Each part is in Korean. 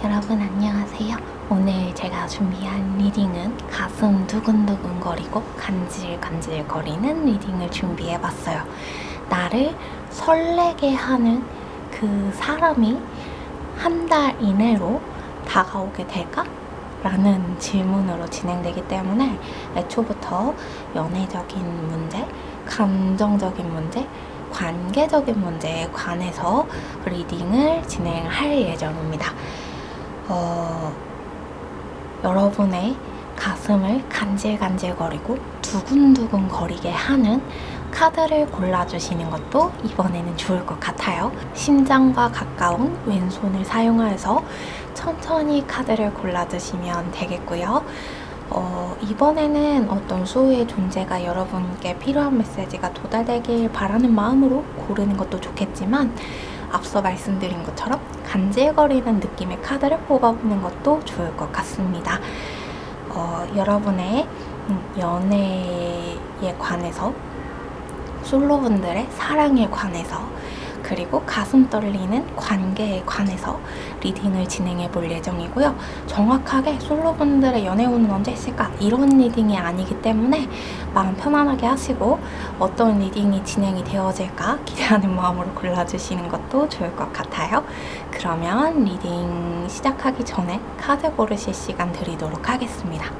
여러분 안녕하세요. 오늘 제가 준비한 리딩은 가슴 두근두근거리고 간질간질거리는 리딩을 준비해봤어요. 나를 설레게 하는 그 사람이 한 달 이내로 다가오게 될까? 라는 질문으로 진행되기 때문에 애초부터 연애적인 문제, 감정적인 문제, 관계적인 문제에 관해서 리딩을 진행할 예정입니다. 여러분의 가슴을 간질간질거리고 두근두근거리게 하는 카드를 골라주시는 것도 이번에는 좋을 것 같아요. 심장과 가까운 왼손을 사용하여서 천천히 카드를 골라주시면 되겠고요. 이번에는 어떤 수호의 존재가 여러분께 필요한 메시지가 도달되길 바라는 마음으로 고르는 것도 좋겠지만 앞서 말씀드린 것처럼 간질거리는 느낌의 카드를 뽑아보는 것도 좋을 것 같습니다. 여러분의 연애에 관해서, 솔로분들의 사랑에 관해서, 그리고 가슴 떨리는 관계에 관해서 리딩을 진행해 볼 예정이고요. 정확하게 솔로분들의 연애운은 언제 있을까? 이런 리딩이 아니기 때문에 마음 편안하게 하시고 어떤 리딩이 진행이 되어질까 기대하는 마음으로 골라주시는 것도 좋을 것 같아요. 그러면 리딩 시작하기 전에 카드 고르실 시간 드리도록 하겠습니다.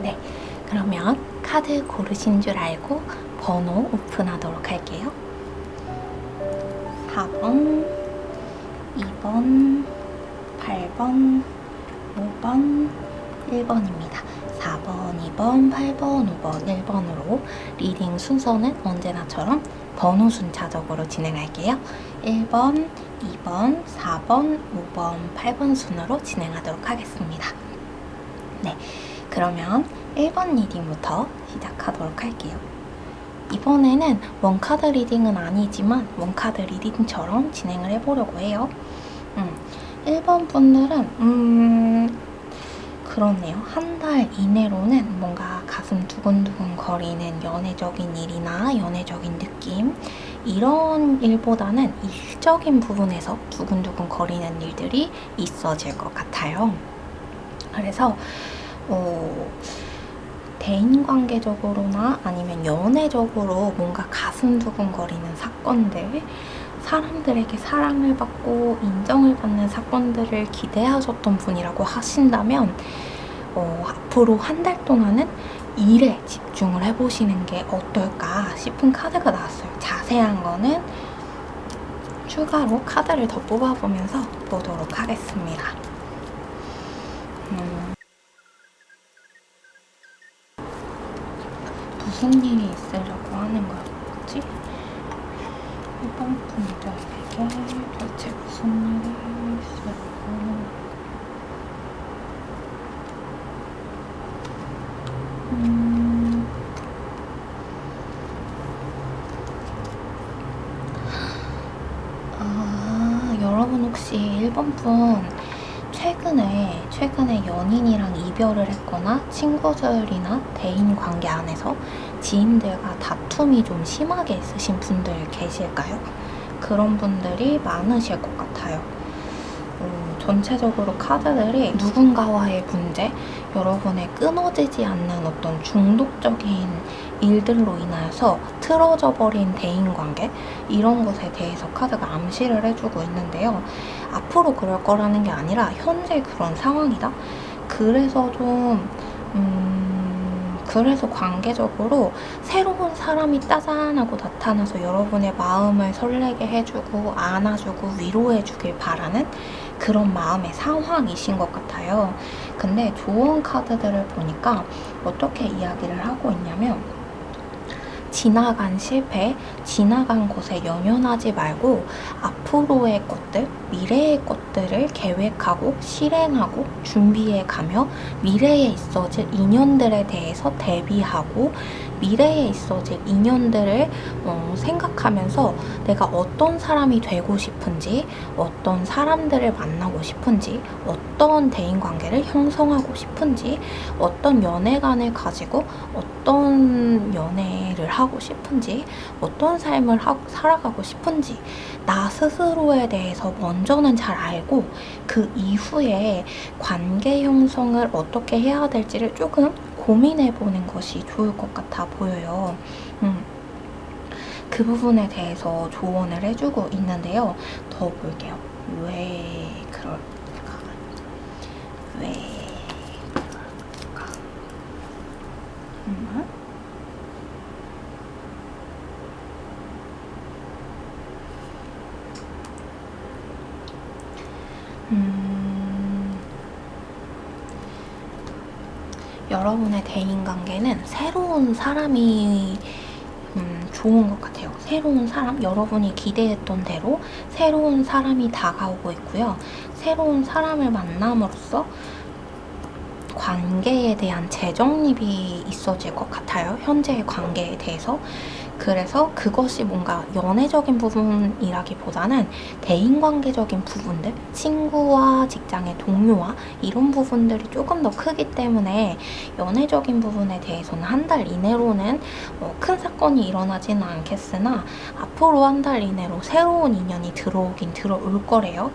네, 그러면 카드 고르신 줄 알고 번호 오픈하도록 할게요. 4번, 2번, 8번, 5번, 1번입니다. 4번, 2번, 8번, 5번, 1번으로 리딩 순서는 언제나처럼 번호 순차적으로 진행할게요. 1번, 2번, 4번, 5번, 8번 순으로 진행하도록 하겠습니다. 네, 그러면 1번 리딩부터 시작하도록 할게요. 이번에는 원카드 리딩은 아니지만 원카드 리딩처럼 진행을 해보려고 해요. 1번 분들은 그렇네요. 한 달 이내로는 뭔가 가슴 두근두근 거리는 연애적인 일이나 연애적인 느낌, 이런 일보다는 일적인 부분에서 두근두근 거리는 일들이 있어질 것 같아요. 그래서 대인관계적으로나 아니면 연애적으로 뭔가 가슴 두근거리는 사건들, 사람들에게 사랑을 받고 인정을 받는 사건들을 기대하셨던 분이라고 하신다면 앞으로 한 달 동안은 일에 집중을 해보시는 게 어떨까 싶은 카드가 나왔어요. 자세한 거는 추가로 카드를 더 뽑아보면서 보도록 하겠습니다. 무슨 일이 있으려고 하는 거였지? 1번 분들에게 도대체 무슨 일이 있을까? 여러분 혹시 1번 분 최근에 연인이랑 이별을 했거나 친구들이나 대인 관계 안에서 지인들과 다툼이 좀 심하게 있으신 분들 계실까요? 그런 분들이 많으실 것 같아요. 전체적으로 카드들이 누군가와의 문제, 여러분의 끊어지지 않는 어떤 중독적인 일들로 인하여서 틀어져 버린 대인관계, 이런 것에 대해서 카드가 암시를 해주고 있는데요. 앞으로 그럴 거라는 게 아니라 현재 그런 상황이다. 그래서 좀 그래서 관계적으로 새로운 사람이 따잔하고 나타나서 여러분의 마음을 설레게 해주고 안아주고 위로해주길 바라는 그런 마음의 상황이신 것 같아요. 근데 좋은 카드들을 보니까 어떻게 이야기를 하고 있냐면, 지나간 실패, 지나간 것에 연연하지 말고 앞으로의 것들, 미래의 것들을 계획하고 실행하고 준비해 가며 미래에 있어질 인연들에 대해서 대비하고 미래에 있어질 인연들을 생각하면서 내가 어떤 사람이 되고 싶은지, 어떤 사람들을 만나고 싶은지, 어떤 대인관계를 형성하고 싶은지, 어떤 연애관을 가지고 어떤 연애를 하고 싶은지, 어떤 삶을 살아가고 싶은지 나 스스로에 대해서 먼저는 잘 알고 그 이후에 관계 형성을 어떻게 해야 될지를 조금 고민해보는 것이 좋을 것 같아 보여요. 그 부분에 대해서 조언을 해주고 있는데요. 더 볼게요. 왜 그럴까? 왜 그럴까? 여러분의 대인관계는 새로운 사람이 좋은 것 같아요. 새로운 사람, 여러분이 기대했던 대로 새로운 사람이 다가오고 있고요. 새로운 사람을 만남으로써 관계에 대한 재정립이 있어질 것 같아요. 현재의 관계에 대해서. 그래서 그것이 뭔가 연애적인 부분이라기보다는 대인관계적인 부분들, 친구와 직장의 동료와 이런 부분들이 조금 더 크기 때문에 연애적인 부분에 대해서는 한 달 이내로는 큰 사건이 일어나지는 않겠으나 앞으로 한 달 이내로 새로운 인연이 들어오긴 들어올 거래요.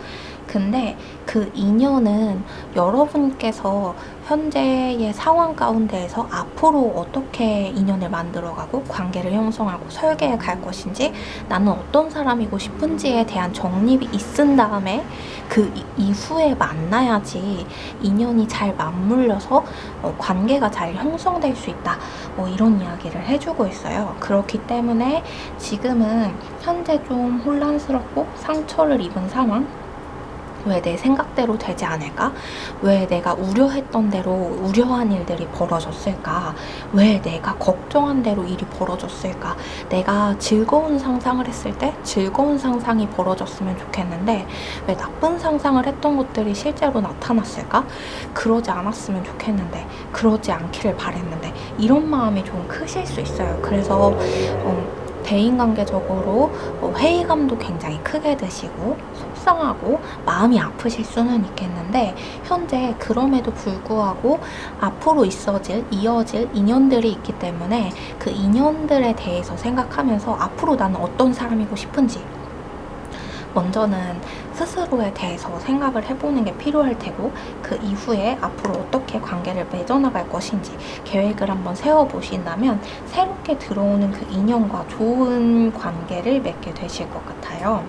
근데 그 인연은 여러분께서 현재의 상황 가운데에서 앞으로 어떻게 인연을 만들어가고 관계를 형성하고 설계해 갈 것인지, 나는 어떤 사람이고 싶은지에 대한 정립이 있은 다음에 그 이후에 만나야지 인연이 잘 맞물려서 관계가 잘 형성될 수 있다, 이런 이야기를 해주고 있어요. 그렇기 때문에 지금은 현재 좀 혼란스럽고 상처를 입은 상황, 왜 내 생각대로 되지 않을까? 왜 내가 우려했던 대로 우려한 일들이 벌어졌을까? 왜 내가 걱정한 대로 일이 벌어졌을까? 내가 즐거운 상상을 했을 때 즐거운 상상이 벌어졌으면 좋겠는데 왜 나쁜 상상을 했던 것들이 실제로 나타났을까? 그러지 않았으면 좋겠는데, 그러지 않기를 바랬는데, 이런 마음이 좀 크실 수 있어요. 그래서 대인관계적으로 회의감도 굉장히 크게 드시고 속상하고 마음이 아프실 수는 있겠는데, 현재 그럼에도 불구하고 앞으로 이어질 인연들이 있기 때문에 그 인연들에 대해서 생각하면서 앞으로 나는 어떤 사람이고 싶은지 먼저는 스스로에 대해서 생각을 해보는 게 필요할 테고, 그 이후에 앞으로 어떻게 관계를 맺어나갈 것인지 계획을 한번 세워보신다면 새롭게 들어오는 그 인연과 좋은 관계를 맺게 되실 것 같아요.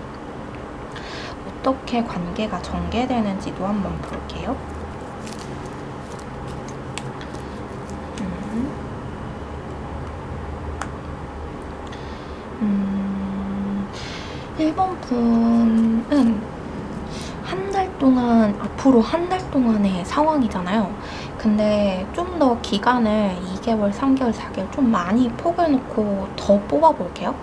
어떻게 관계가 전개되는지도 한번 볼게요. 1번 분은 앞으로 한 달 동안의 상황이잖아요. 근데 좀 더 기간을 2개월, 3개월, 4개월 좀 많이 폭을 놓고 더 뽑아볼게요.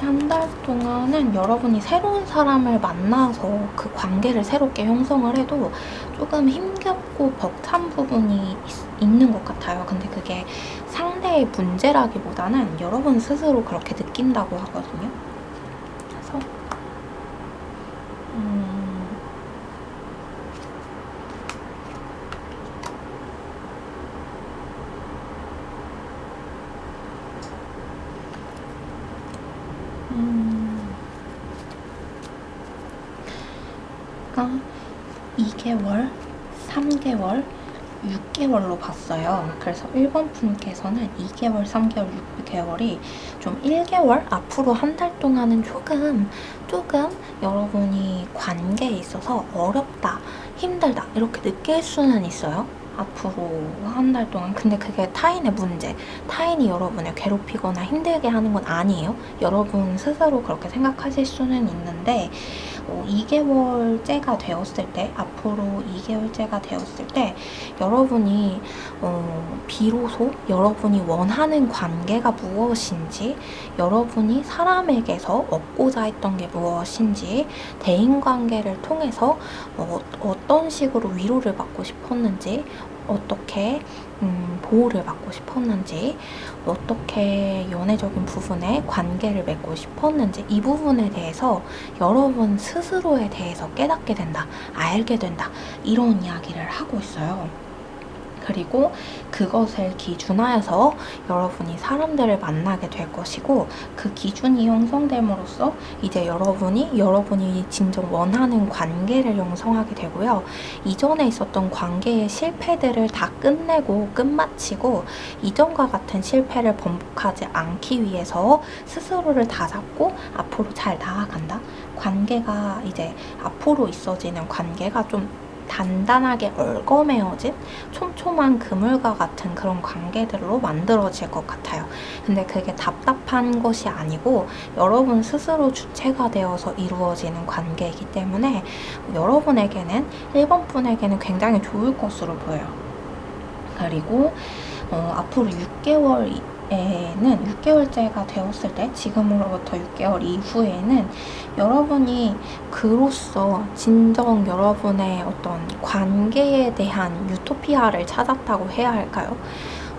한 달 동안은 여러분이 새로운 사람을 만나서 그 관계를 새롭게 형성을 해도 조금 힘겹고 벅찬 부분이 있는 것 같아요. 근데 그게 상대의 문제라기보다는 여러분 스스로 그렇게 느낀다고 하거든요. 그래서 그러니까 2개월, 3개월, 6개월로 봤어요. 그래서 1번 분께서는 2개월, 3개월, 6개월이 좀 1개월, 앞으로 한 달 동안은 조금 여러분이 관계에 있어서 어렵다, 힘들다 이렇게 느낄 수는 있어요. 앞으로 한 달 동안. 근데 그게 타인의 문제, 타인이 여러분을 괴롭히거나 힘들게 하는 건 아니에요. 여러분 스스로 그렇게 생각하실 수는 있는데 2개월째가 되었을 때, 앞으로 2개월째가 되었을 때 여러분이 비로소 여러분이 원하는 관계가 무엇인지, 여러분이 사람에게서 얻고자 했던 게 무엇인지, 대인관계를 통해서 어떤 식으로 위로를 받고 싶었는지, 어떻게 보호를 받고 싶었는지, 어떻게 연애적인 부분에 관계를 맺고 싶었는지, 이 부분에 대해서 여러분 스스로에 대해서 깨닫게 된다, 알게 된다, 이런 이야기를 하고 있어요. 그리고 그것을 기준하여서 여러분이 사람들을 만나게 될 것이고, 그 기준이 형성됨으로써 이제 여러분이 진정 원하는 관계를 형성하게 되고요. 이전에 있었던 관계의 실패들을 다 끝내고 끝마치고 이전과 같은 실패를 번복하지 않기 위해서 스스로를 다잡고 앞으로 잘 나아간다. 관계가 이제 앞으로 있어지는 관계가 좀 단단하게 얼거매어진 촘촘한 그물과 같은 그런 관계들로 만들어질 것 같아요. 근데 그게 답답한 것이 아니고 여러분 스스로 주체가 되어서 이루어지는 관계이기 때문에 여러분에게는 1번 분에게는 굉장히 좋을 것으로 보여요. 그리고 앞으로 6개월째가 되었을 때, 지금으로부터 6개월 이후에는 여러분이 그로써 진정 여러분의 어떤 관계에 대한 유토피아를 찾았다고 해야 할까요?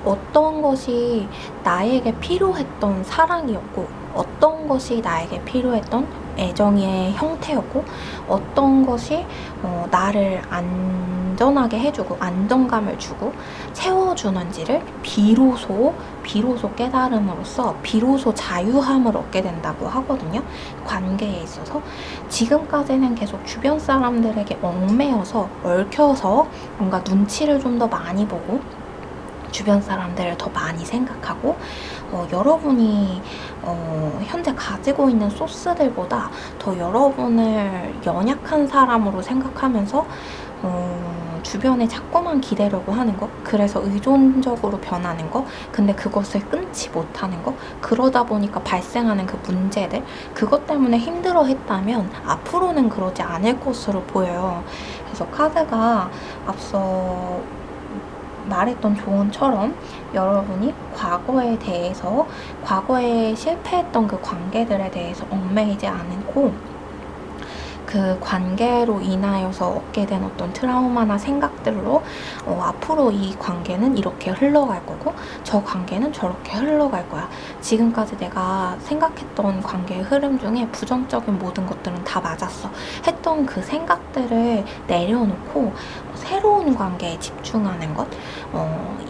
어떤 것이 나에게 필요했던 사랑이었고, 어떤 것이 나에게 필요했던 애정의 형태였고, 어떤 것이 나를 안전하게 해주고 안정감을 주고 채워주는지를 비로소 깨달음으로써 비로소 자유함을 얻게 된다고 하거든요. 관계에 있어서 지금까지는 계속 주변 사람들에게 얽매여서 얽혀서 뭔가 눈치를 좀 더 많이 보고 주변 사람들을 더 많이 생각하고 여러분이 현재 가지고 있는 소스들보다 더 여러분을 연약한 사람으로 생각하면서 주변에 자꾸만 기대려고 하는 거, 그래서 의존적으로 변하는 거, 근데 그것을 끊지 못하는 거, 그러다 보니까 발생하는 그 문제들, 그것 때문에 힘들어 했다면 앞으로는 그러지 않을 것으로 보여요. 그래서 카드가 앞서 말했던 조언처럼 여러분이 과거에 실패했던 그 관계들에 대해서 얽매이지 않고, 그 관계로 인하여서 얻게 된 어떤 트라우마나 생각들로 앞으로 이 관계는 이렇게 흘러갈 거고 저 관계는 저렇게 흘러갈 거야. 지금까지 내가 생각했던 관계의 흐름 중에 부정적인 모든 것들은 다 맞았어 했던 그 생각들을 내려놓고 새로운 관계에 집중하는 것,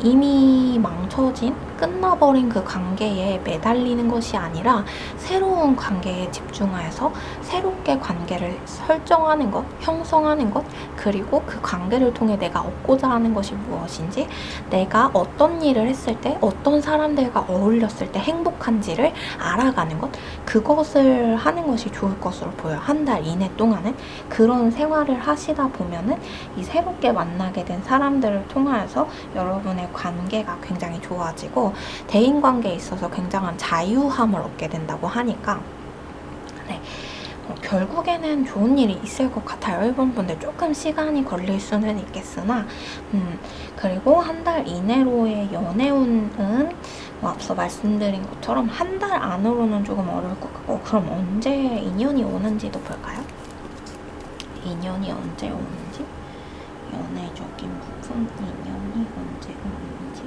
이미 망쳐진 끝나버린 그 관계에 매달리는 것이 아니라 새로운 관계에 집중하여서 새롭게 관계를 설정하는 것, 형성하는 것, 그리고 그 관계를 통해 내가 얻고자 하는 것이 무엇인지, 내가 어떤 일을 했을 때 어떤 사람들과 어울렸을 때 행복한지를 알아가는 것, 그것을 하는 것이 좋을 것으로 보여요. 한 달 이내 동안은 그런 생활을 하시다 보면은 이 새롭게 만나게 된 사람들을 통하여서 여러분의 관계가 굉장히 좋아지고 대인관계에 있어서 굉장한 자유함을 얻게 된다고 하니까 결국에는 좋은 일이 있을 것 같아요. 1번 분들 조금 시간이 걸릴 수는 있겠으나 그리고 한 달 이내로의 연애운은 앞서 말씀드린 것처럼 한 달 안으로는 조금 어려울 것 같고, 그럼 언제 인연이 오는지도 볼까요? 인연이 언제 오는지, 연애적인 부분 인연이 언제 오는지,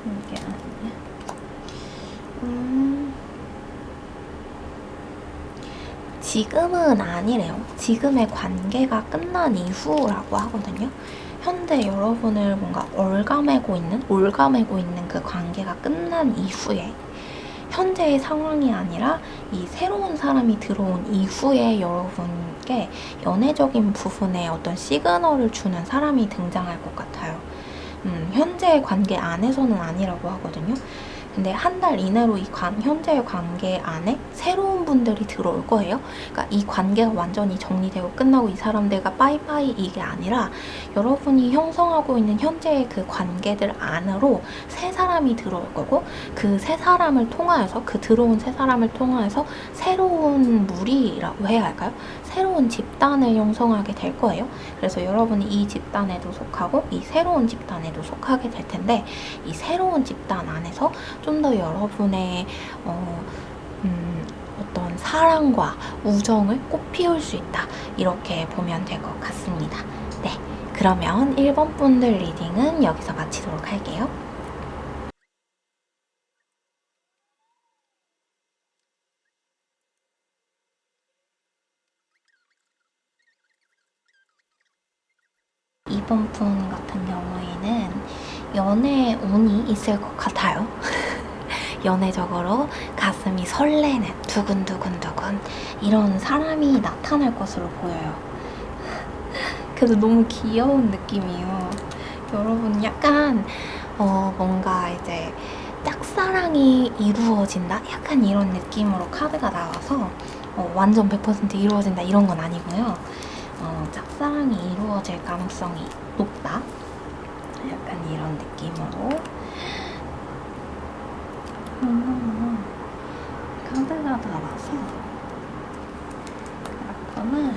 이게 아니야. 지금은 아니래요. 지금의 관계가 끝난 이후라고 하거든요. 현재 여러분을 뭔가 올가매고 있는 그 관계가 끝난 이후에, 현재의 상황이 아니라 이 새로운 사람이 들어온 이후에 여러분께 연애적인 부분에 어떤 시그널을 주는 사람이 등장할 것 같아요. 현재의 관계 안에서는 아니라고 하거든요. 근데 한 달 이내로 현재의 관계 안에 새로운 분들이 들어올 거예요. 그러니까 이 관계가 완전히 정리되고 끝나고 이 사람들과 빠이빠이 이게 아니라 여러분이 형성하고 있는 현재의 그 관계들 안으로 새 사람이 들어올 거고, 그 새 사람을 통하여서, 그 들어온 새 사람을 통하여서 새로운 무리라고 해야 할까요? 새로운 집단을 형성하게 될 거예요. 그래서 여러분이 이 집단에도 속하고 이 새로운 집단에도 속하게 될 텐데, 이 새로운 집단 안에서 좀 더 여러분의 어떤 사랑과 우정을 꽃피울 수 있다, 이렇게 보면 될 것 같습니다. 네, 그러면 1번 분들 리딩은 여기서 마치도록 할게요. 이번 분 같은 경우에는 연애 운이 있을 것 같아요. 연애적으로 가슴이 설레는 두근두근두근 이런 사람이 나타날 것으로 보여요. 그래도 너무 귀여운 느낌이에요. 여러분 약간 뭔가 이제 짝사랑이 이루어진다? 약간 이런 느낌으로 카드가 나와서 완전 100% 이루어진다 이런 건 아니고요. 짝사랑이 이루어질 가능성이 높다? 약간 이런 느낌으로 카드가 나와서, 그렇구나.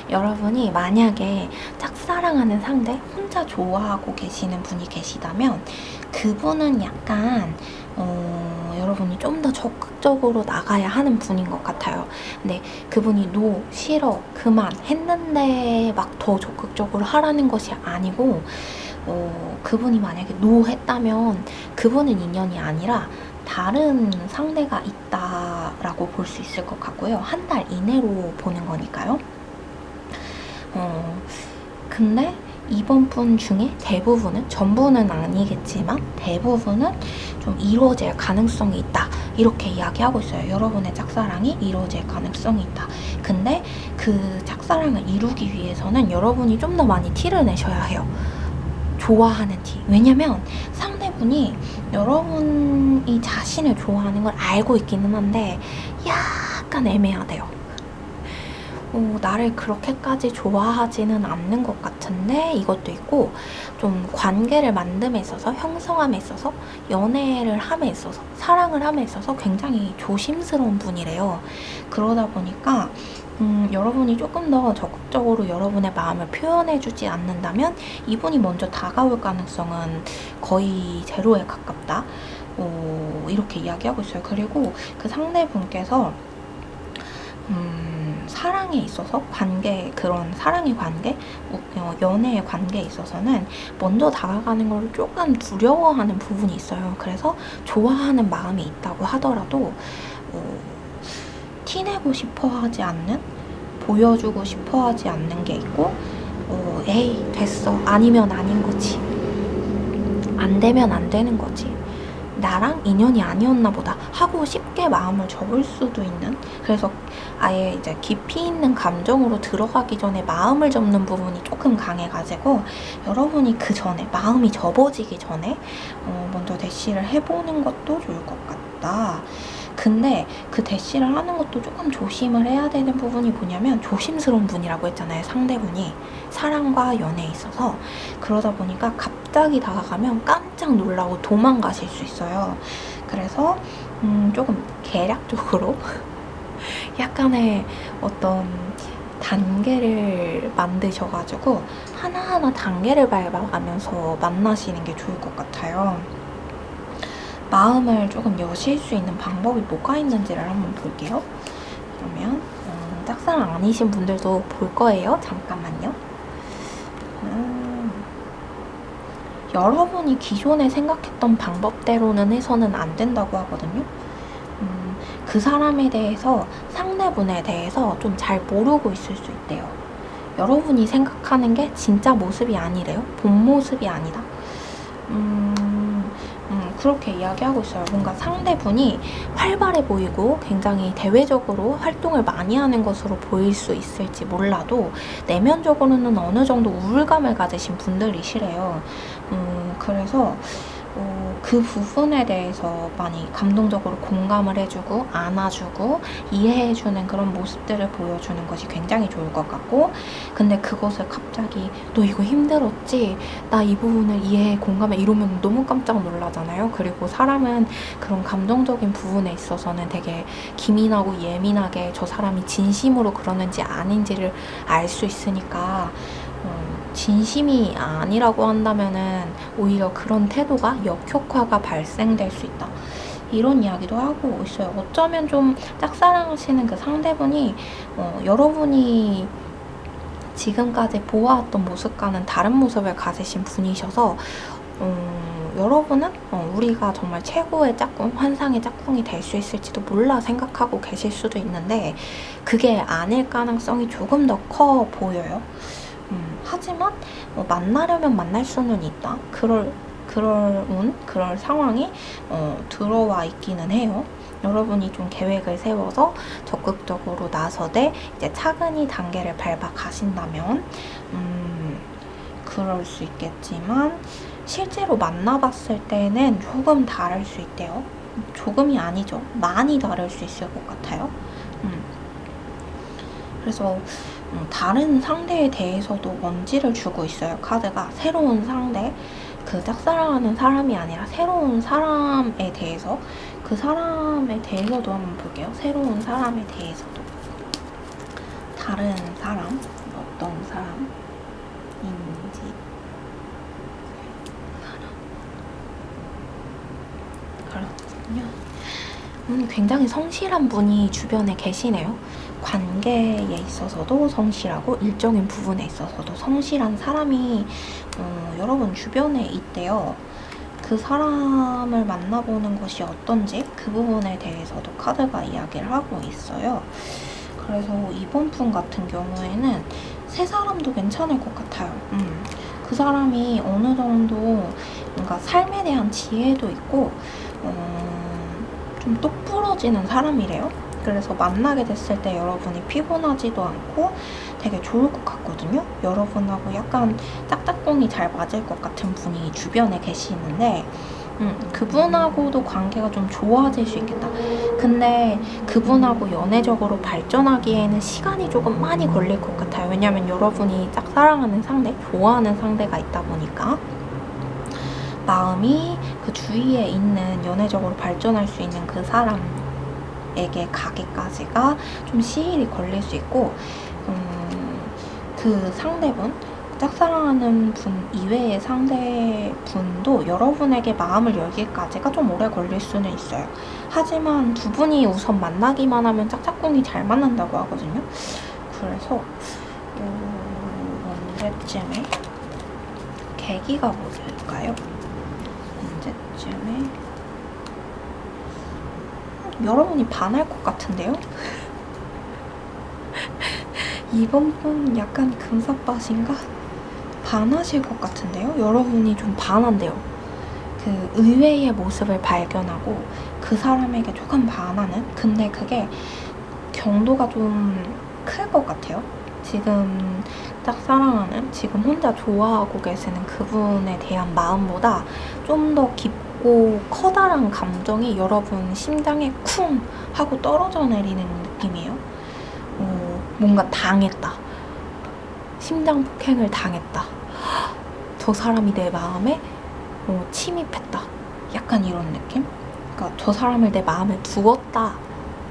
여러분이 만약에 짝사랑하는 상대, 혼자 좋아하고 계시는 분이 계시다면 그분은 약간 여러분이 좀 더 적극적으로 나가야 하는 분인 것 같아요. 근데 그분이 노, 싫어, 그만 했는데 막 더 적극적으로 하라는 것이 아니고, 그분이 만약에 노 했다면 그분은 인연이 아니라 다른 상대가 있다라고 볼 수 있을 것 같고요. 한 달 이내로 보는 거니까요. 근데 이번 분 중에 대부분은, 전부는 아니겠지만 대부분은 좀 이루어질 가능성이 있다, 이렇게 이야기하고 있어요. 여러분의 짝사랑이 이루어질 가능성이 있다. 근데 그 짝사랑을 이루기 위해서는 여러분이 좀 더 많이 티를 내셔야 해요. 좋아하는 티. 왜냐면 상대분이 여러분이 자신을 좋아하는 걸 알고 있기는 한데 약간 애매하대요. 나를 그렇게까지 좋아하지는 않는 것 같은데, 이것도 있고, 좀 관계를 만듦에 있어서, 형성함에 있어서, 연애를 함에 있어서, 사랑을 함에 있어서 굉장히 조심스러운 분이래요. 그러다 보니까 여러분이 조금 더 적극적으로 여러분의 마음을 표현해주지 않는다면 이분이 먼저 다가올 가능성은 거의 제로에 가깝다, 이렇게 이야기하고 있어요. 그리고 그 상대분께서 사랑에 있어서, 그런 사랑의 관계, 연애의 관계에 있어서는 먼저 다가가는 걸 조금 두려워하는 부분이 있어요. 그래서 좋아하는 마음이 있다고 하더라도 티내고 싶어 하지 않는, 보여주고 싶어 하지 않는 게 있고, 에이 됐어, 아니면 아닌 거지, 안 되면 안 되는 거지, 나랑 인연이 아니었나 보다 하고 쉽게 마음을 접을 수도 있는, 그래서 아예 이제 깊이 있는 감정으로 들어가기 전에 마음을 접는 부분이 조금 강해가지고, 여러분이 그 전에, 마음이 접어지기 전에 먼저 대시를 해보는 것도 좋을 것 같다. 근데 그 대시를 하는 것도 조금 조심을 해야 되는 부분이 뭐냐면, 조심스러운 분이라고 했잖아요, 상대분이. 사랑과 연애에 있어서. 그러다 보니까 갑자기 다가가면 깜짝 놀라고 도망가실 수 있어요. 그래서 조금 계략적으로 약간의 어떤 단계를 만드셔가지고 하나하나 단계를 밟아가면서 만나시는 게 좋을 것 같아요. 마음을 조금 여실 수 있는 방법이 뭐가 있는지를 한번 볼게요. 그러면 짝사랑 아니신 분들도 볼 거예요. 잠깐만요. 여러분이 기존에 생각했던 방법대로는 해서는 안 된다고 하거든요. 그 사람에 대해서, 상대분에 대해서 좀 잘 모르고 있을 수 있대요. 여러분이 생각하는 게 진짜 모습이 아니래요. 본 모습이 아니다. 그렇게 이야기하고 있어요. 뭔가 상대분이 활발해 보이고 굉장히 대외적으로 활동을 많이 하는 것으로 보일 수 있을지 몰라도 내면적으로는 어느 정도 우울감을 가지신 분들이시래요. 그래서 그 부분에 대해서 많이 감동적으로 공감을 해주고 안아주고 이해해주는 그런 모습들을 보여주는 것이 굉장히 좋을 것 같고, 근데 그것을 갑자기 너 이거 힘들었지? 나 이 부분을 이해해 공감해 이러면 너무 깜짝 놀라잖아요. 그리고 사람은 그런 감정적인 부분에 있어서는 되게 기민하고 예민하게 저 사람이 진심으로 그러는지 아닌지를 알 수 있으니까 진심이 아니라고 한다면은 오히려 그런 태도가 역효과가 발생될 수 있다. 이런 이야기도 하고 있어요. 어쩌면 좀 짝사랑하시는 그 상대분이 여러분이 지금까지 보아왔던 모습과는 다른 모습을 가지신 분이셔서 여러분은 우리가 정말 최고의 짝꿍, 환상의 짝꿍이 될 수 있을지도 몰라 생각하고 계실 수도 있는데 그게 아닐 가능성이 조금 더 커 보여요. 하지만 만나려면 만날 수는 있다. 그럴 상황이 들어와 있기는 해요. 여러분이 좀 계획을 세워서 적극적으로 나서되 이제 차근히 단계를 밟아 가신다면 그럴 수 있겠지만 실제로 만나봤을 때는 조금 다를 수 있대요. 조금이 아니죠. 많이 다를 수 있을 것 같아요. 그래서 다른 상대에 대해서도 먼지를 주고 있어요. 카드가 새로운 상대, 그 짝사랑하는 사람이 아니라 새로운 사람에 대해서, 그 사람에 대해서도 한번 볼게요. 새로운 사람에 대해서도 다른 사람, 어떤 사람인지 그렇군요. 굉장히 성실한 분이 주변에 계시네요. 관계에 있어서도 성실하고 일적인 부분에 있어서도 성실한 사람이 여러분 주변에 있대요. 그 사람을 만나보는 것이 어떤지 그 부분에 대해서도 카드가 이야기를 하고 있어요. 그래서 이번 분 같은 경우에는 새 사람도 괜찮을 것 같아요. 그 사람이 어느 정도 뭔가 삶에 대한 지혜도 있고 좀 똑부러지는 사람이래요. 그래서 만나게 됐을 때 여러분이 피곤하지도 않고 되게 좋을 것 같거든요. 여러분하고 약간 짝짝꿍이 잘 맞을 것 같은 분이 주변에 계시는데 그분하고도 관계가 좀 좋아질 수 있겠다. 근데 그분하고 연애적으로 발전하기에는 시간이 조금 많이 걸릴 것 같아요. 왜냐면 여러분이 짝사랑하는 상대, 좋아하는 상대가 있다 보니까 마음이 그 주위에 있는 연애적으로 발전할 수 있는 그 사람에게 가기까지가 좀 시일이 걸릴 수 있고 그 상대분, 짝사랑하는 분 이외의 상대분도 여러분에게 마음을 열기까지가 좀 오래 걸릴 수는 있어요. 하지만 두 분이 우선 만나기만 하면 짝짝꿍이 잘 맞는다고 하거든요. 그래서 언제쯤에 계기가 뭘까요? 언제쯤에 여러분이 반할 것 같은데요? 이번 분 약간 금사빠신가? 반하실 것 같은데요? 여러분이 좀 반한대요. 그 의외의 모습을 발견하고 그 사람에게 조금 반하는? 근데 그게 경도가 좀 클 것 같아요. 지금 짝사랑하는, 지금 혼자 좋아하고 계시는 그분에 대한 마음보다 좀 더 깊고 커다란 감정이 여러분 심장에 쿵 하고 떨어져 내리는 느낌이에요. 뭔가 당했다. 심장 폭행을 당했다. 저 사람이 내 마음에 침입했다. 약간 이런 느낌? 그러니까 저 사람을 내 마음에 두었다가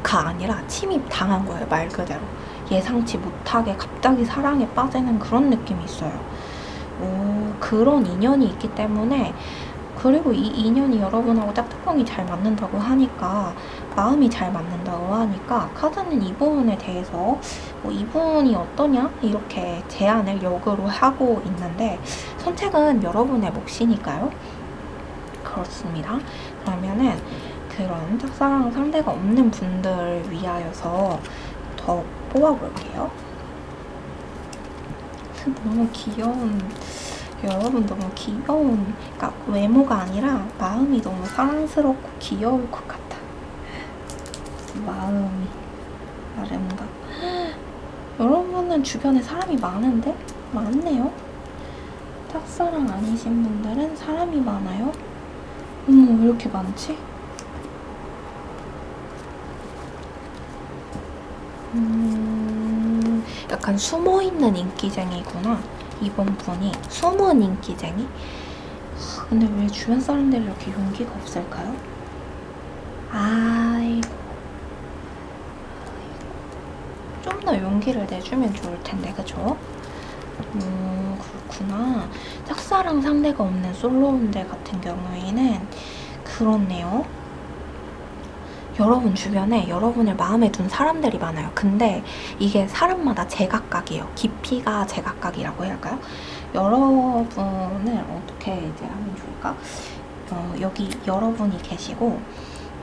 아니라 침입당한 거예요. 말 그대로. 예상치 못하게 갑자기 사랑에 빠지는 그런 느낌이 있어요. 그런 인연이 있기 때문에, 그리고 이 인연이 여러분하고 짝짝꿍이 잘 맞는다고 하니까, 마음이 잘 맞는다고 하니까 카드는 이 부분에 대해서 이분이 어떠냐? 이렇게 제안을 역으로 하고 있는데 선택은 여러분의 몫이니까요. 그렇습니다. 그러면은 그런 짝사랑 상대가 없는 분들 위하여서 더 뽑아볼게요. 너무 귀여운, 여러분 너무 귀여운, 그러니까 외모가 아니라 마음이 너무 사랑스럽고 귀여울 것 같아. 마음이 아름답. 여러분은 주변에 사람이 많은데? 많네요. 짝사랑 아니신 분들은 사람이 많아요. 어머, 왜 이렇게 많지? 약간 숨어있는 인기쟁이구나. 이번 분이 숨은 인기쟁이? 근데 왜 주변 사람들이 이렇게 용기가 없을까요? 아이고. 좀 더 용기를 내주면 좋을 텐데, 그죠? 그렇구나. 짝사랑 상대가 없는 솔로분들 같은 경우에는 그렇네요. 여러분 주변에 여러분을 마음에 둔 사람들이 많아요. 근데 이게 사람마다 제각각이에요. 깊이가 제각각이라고 해야 할까요? 여러분을 어떻게 이제 하면 좋을까? 여기 여러분이 계시고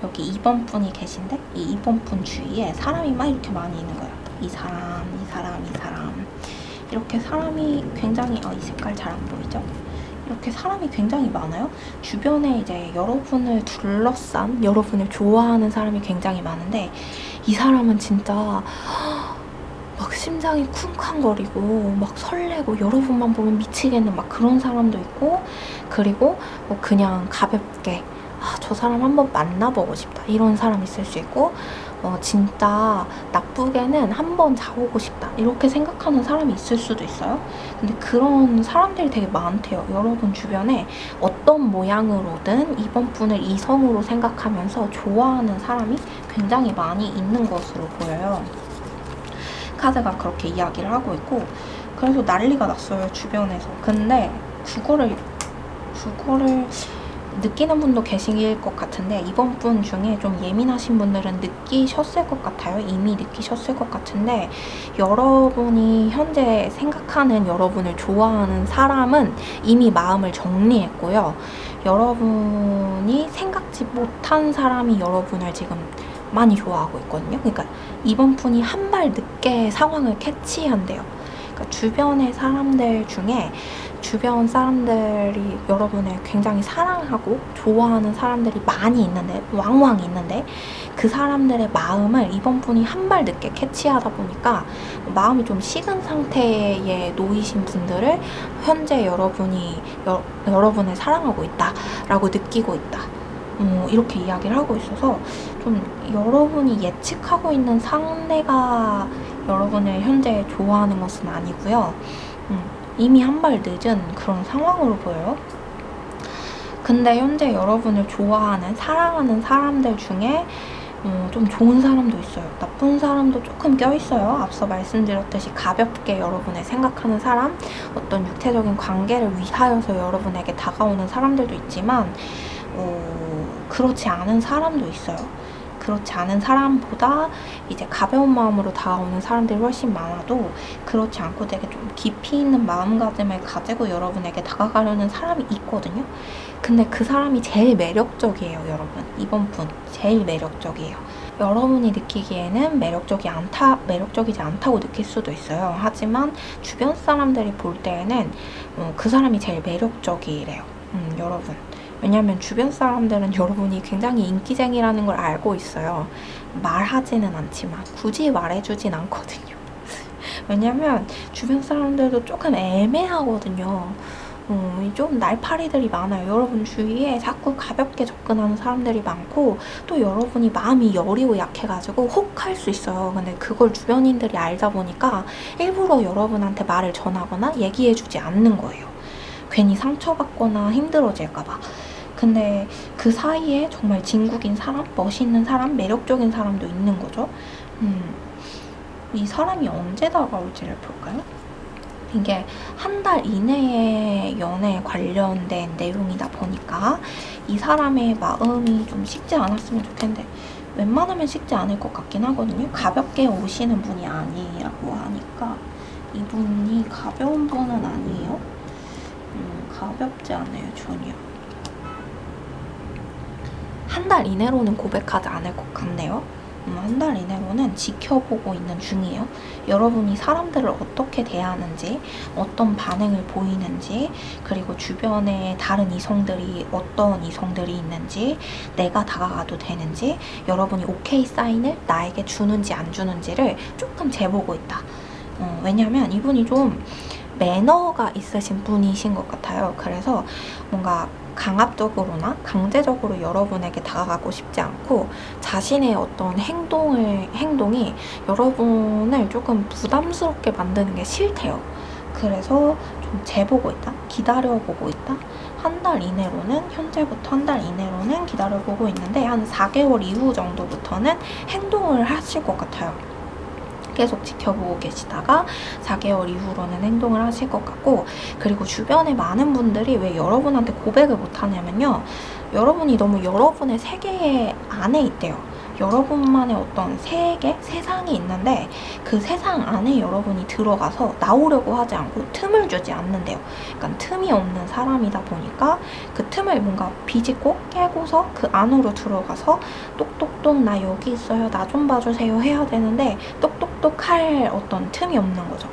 여기 2번 분이 계신데 이 2번 분 주위에 사람이 막 이렇게 많이 있는 거예요. 이 사람, 이 사람, 이 사람. 이렇게 사람이 굉장히 이 색깔 잘 안 보이죠? 이렇게 사람이 굉장히 많아요. 주변에 이제 여러분을 둘러싼 여러분을 좋아하는 사람이 굉장히 많은데 이 사람은 진짜 막 심장이 쿵쾅거리고 막 설레고 여러분만 보면 미치겠는 막 그런 사람도 있고 그리고 뭐 그냥 가볍게 저 사람 한번 만나보고 싶다 이런 사람 있을 수 있고 진짜 나쁘게는 한번 자보고 싶다 이렇게 생각하는 사람이 있을 수도 있어요. 근데 그런 사람들이 되게 많대요. 여러분 주변에 어떤 모양으로든 이번 분을 이성으로 생각하면서 좋아하는 사람이 굉장히 많이 있는 것으로 보여요. 카드가 그렇게 이야기를 하고 있고 그래서 난리가 났어요 주변에서. 근데 그거를 느끼는 분도 계실 것 같은데 이번 분 중에 좀 예민하신 분들은 느끼셨을 것 같아요. 이미 느끼셨을 것 같은데 여러분이 현재 생각하는 여러분을 좋아하는 사람은 이미 마음을 정리했고요. 여러분이 생각지 못한 사람이 여러분을 지금 많이 좋아하고 있거든요. 그러니까 이번 분이 한 발 늦게 상황을 캐치한대요. 그러니까 주변의 사람들 중에 주변 사람들이 여러분을 굉장히 사랑하고 좋아하는 사람들이 많이 있는데 왕왕 있는데 그 사람들의 마음을 이번 분이 한 발 늦게 캐치하다 보니까 마음이 좀 식은 상태에 놓이신 분들을 현재 여러분을 사랑하고 있다라고 느끼고 있다. 이렇게 이야기를 하고 있어서 좀 여러분이 예측하고 있는 상대가 여러분을 현재 좋아하는 것은 아니고요. 이미 한 발 늦은 그런 상황으로 보여요. 근데 현재 여러분을 좋아하는, 사랑하는 사람들 중에 좀 좋은 사람도 있어요. 나쁜 사람도 조금 껴있어요. 앞서 말씀드렸듯이 가볍게 여러분을 생각하는 사람, 어떤 육체적인 관계를 위하여서 여러분에게 다가오는 사람들도 있지만 그렇지 않은 사람도 있어요. 그렇지 않은 사람보다 이제 가벼운 마음으로 다가오는 사람들이 훨씬 많아도 그렇지 않고 되게 좀 깊이 있는 마음가짐을 가지고 여러분에게 다가가려는 사람이 있거든요. 근데 그 사람이 제일 매력적이에요, 여러분. 이번 분 제일 매력적이에요. 여러분이 느끼기에는 매력적이지 않다고 느낄 수도 있어요. 하지만 주변 사람들이 볼 때에는 그 사람이 제일 매력적이래요. 여러분. 왜냐면 주변 사람들은 여러분이 굉장히 인기쟁이라는 걸 알고 있어요. 말하지는 않지만 굳이 말해주진 않거든요. 왜냐면 주변 사람들도 조금 애매하거든요. 좀 날파리들이 많아요. 여러분 주위에 자꾸 가볍게 접근하는 사람들이 많고 또 여러분이 마음이 여리고 약해가지고 혹 할 수 있어요. 근데 그걸 주변인들이 알다 보니까 일부러 여러분한테 말을 전하거나 얘기해주지 않는 거예요. 괜히 상처받거나 힘들어질까봐. 근데 그 사이에 정말 진국인 사람, 멋있는 사람, 매력적인 사람도 있는 거죠. 이 사람이 언제 다가올지를 볼까요? 이게 한 달 이내에 연애에 관련된 내용이다 보니까 이 사람의 마음이 좀 식지 않았으면 좋겠는데 웬만하면 식지 않을 것 같긴 하거든요. 가볍게 오시는 분이 아니라고 하니까 이분이 가벼운 분은 아니에요. 가볍지 않아요, 전혀. 한 달 이내로는 고백하지 않을 것 같네요. 한 달 이내로는 지켜보고 있는 중이에요. 여러분이 사람들을 어떻게 대하는지, 어떤 반응을 보이는지, 그리고 주변에 다른 이성들이 어떤 이성들이 있는지, 내가 다가가도 되는지, 여러분이 오케이 사인을 나에게 주는지 안 주는지를 조금 재보고 있다. 왜냐면 이분이 좀 매너가 있으신 분이신 것 같아요. 그래서 뭔가 강압적으로나 강제적으로 여러분에게 다가가고 싶지 않고 자신의 어떤 행동이 여러분을 조금 부담스럽게 만드는 게 싫대요. 그래서 좀 재보고 있다, 기다려보고 있다. 현재부터 한 달 이내로는 기다려보고 있는데 한 4개월 이후 정도부터는 행동을 하실 것 같아요. 계속 지켜보고 계시다가 4개월 이후로는 행동을 하실 것 같고, 그리고 주변에 많은 분들이 왜 여러분한테 고백을 못하냐면요, 여러분이 너무 여러분의 세계 안에 있대요. 여러분만의 어떤 세상이 있는데 그 세상 안에 여러분이 들어가서 나오려고 하지 않고 틈을 주지 않는데요. 그러니까 틈이 없는 사람이다 보니까 그 틈을 뭔가 비집고 깨고서 그 안으로 들어가서 똑똑똑 나 여기 있어요, 나 좀 봐주세요 해야 되는데 똑똑똑 할 어떤 틈이 없는 거죠.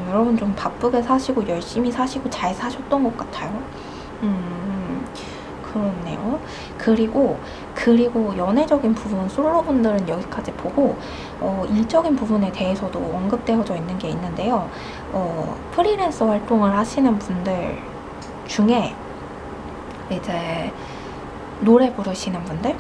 여러분 좀 바쁘게 사시고 열심히 사시고 잘 사셨던 것 같아요. 그렇네요. 그리고 연애적인 부분 솔로분들은 여기까지 보고 일적인 부분에 대해서도 언급되어져 있는 게 있는데요. 프리랜서 활동을 하시는 분들 중에 이제 노래 부르시는 분들,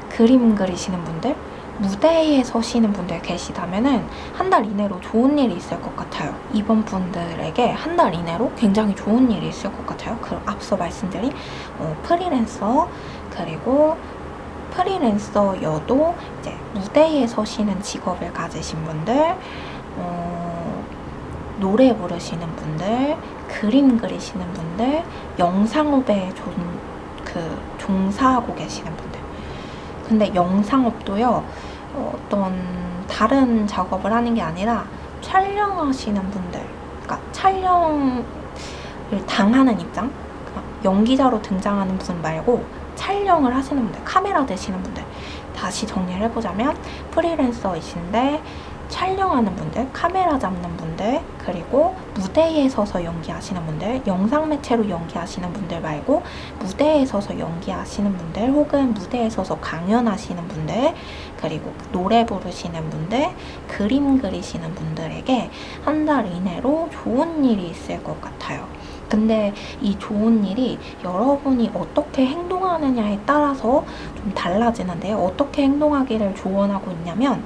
그림 그리시는 분들, 무대에 서시는 분들 계시다면은 한 달 이내로 좋은 일이 있을 것 같아요. 이번 분들에게 한 달 이내로 굉장히 좋은 일이 있을 것 같아요. 앞서 말씀드린 프리랜서, 그리고 프리랜서여도 이제 무대에 서시는 직업을 가지신 분들, 노래 부르시는 분들, 그림 그리시는 분들, 영상업에 종사하고 계시는 분들. 근데 영상업도요, 어떤 다른 작업을 하는 게 아니라 촬영하시는 분들, 그러니까 촬영을 당하는 입장, 그러니까 연기자로 등장하는 분 말고 촬영을 하시는 분들, 카메라 드시는 분들, 다시 정리를 해보자면 프리랜서이신데 촬영하는 분들, 카메라 잡는 분들, 그리고 무대에 서서 연기하시는 분들, 영상 매체로 연기하시는 분들 말고 무대에 서서 연기하시는 분들, 혹은 무대에 서서 강연하시는 분들, 그리고 노래 부르시는 분들, 그림 그리시는 분들에게 한 달 이내로 좋은 일이 있을 것 같아요. 근데 이 좋은 일이 여러분이 어떻게 행동하느냐에 따라서 좀 달라지는데요. 어떻게 행동하기를 조언하고 있냐면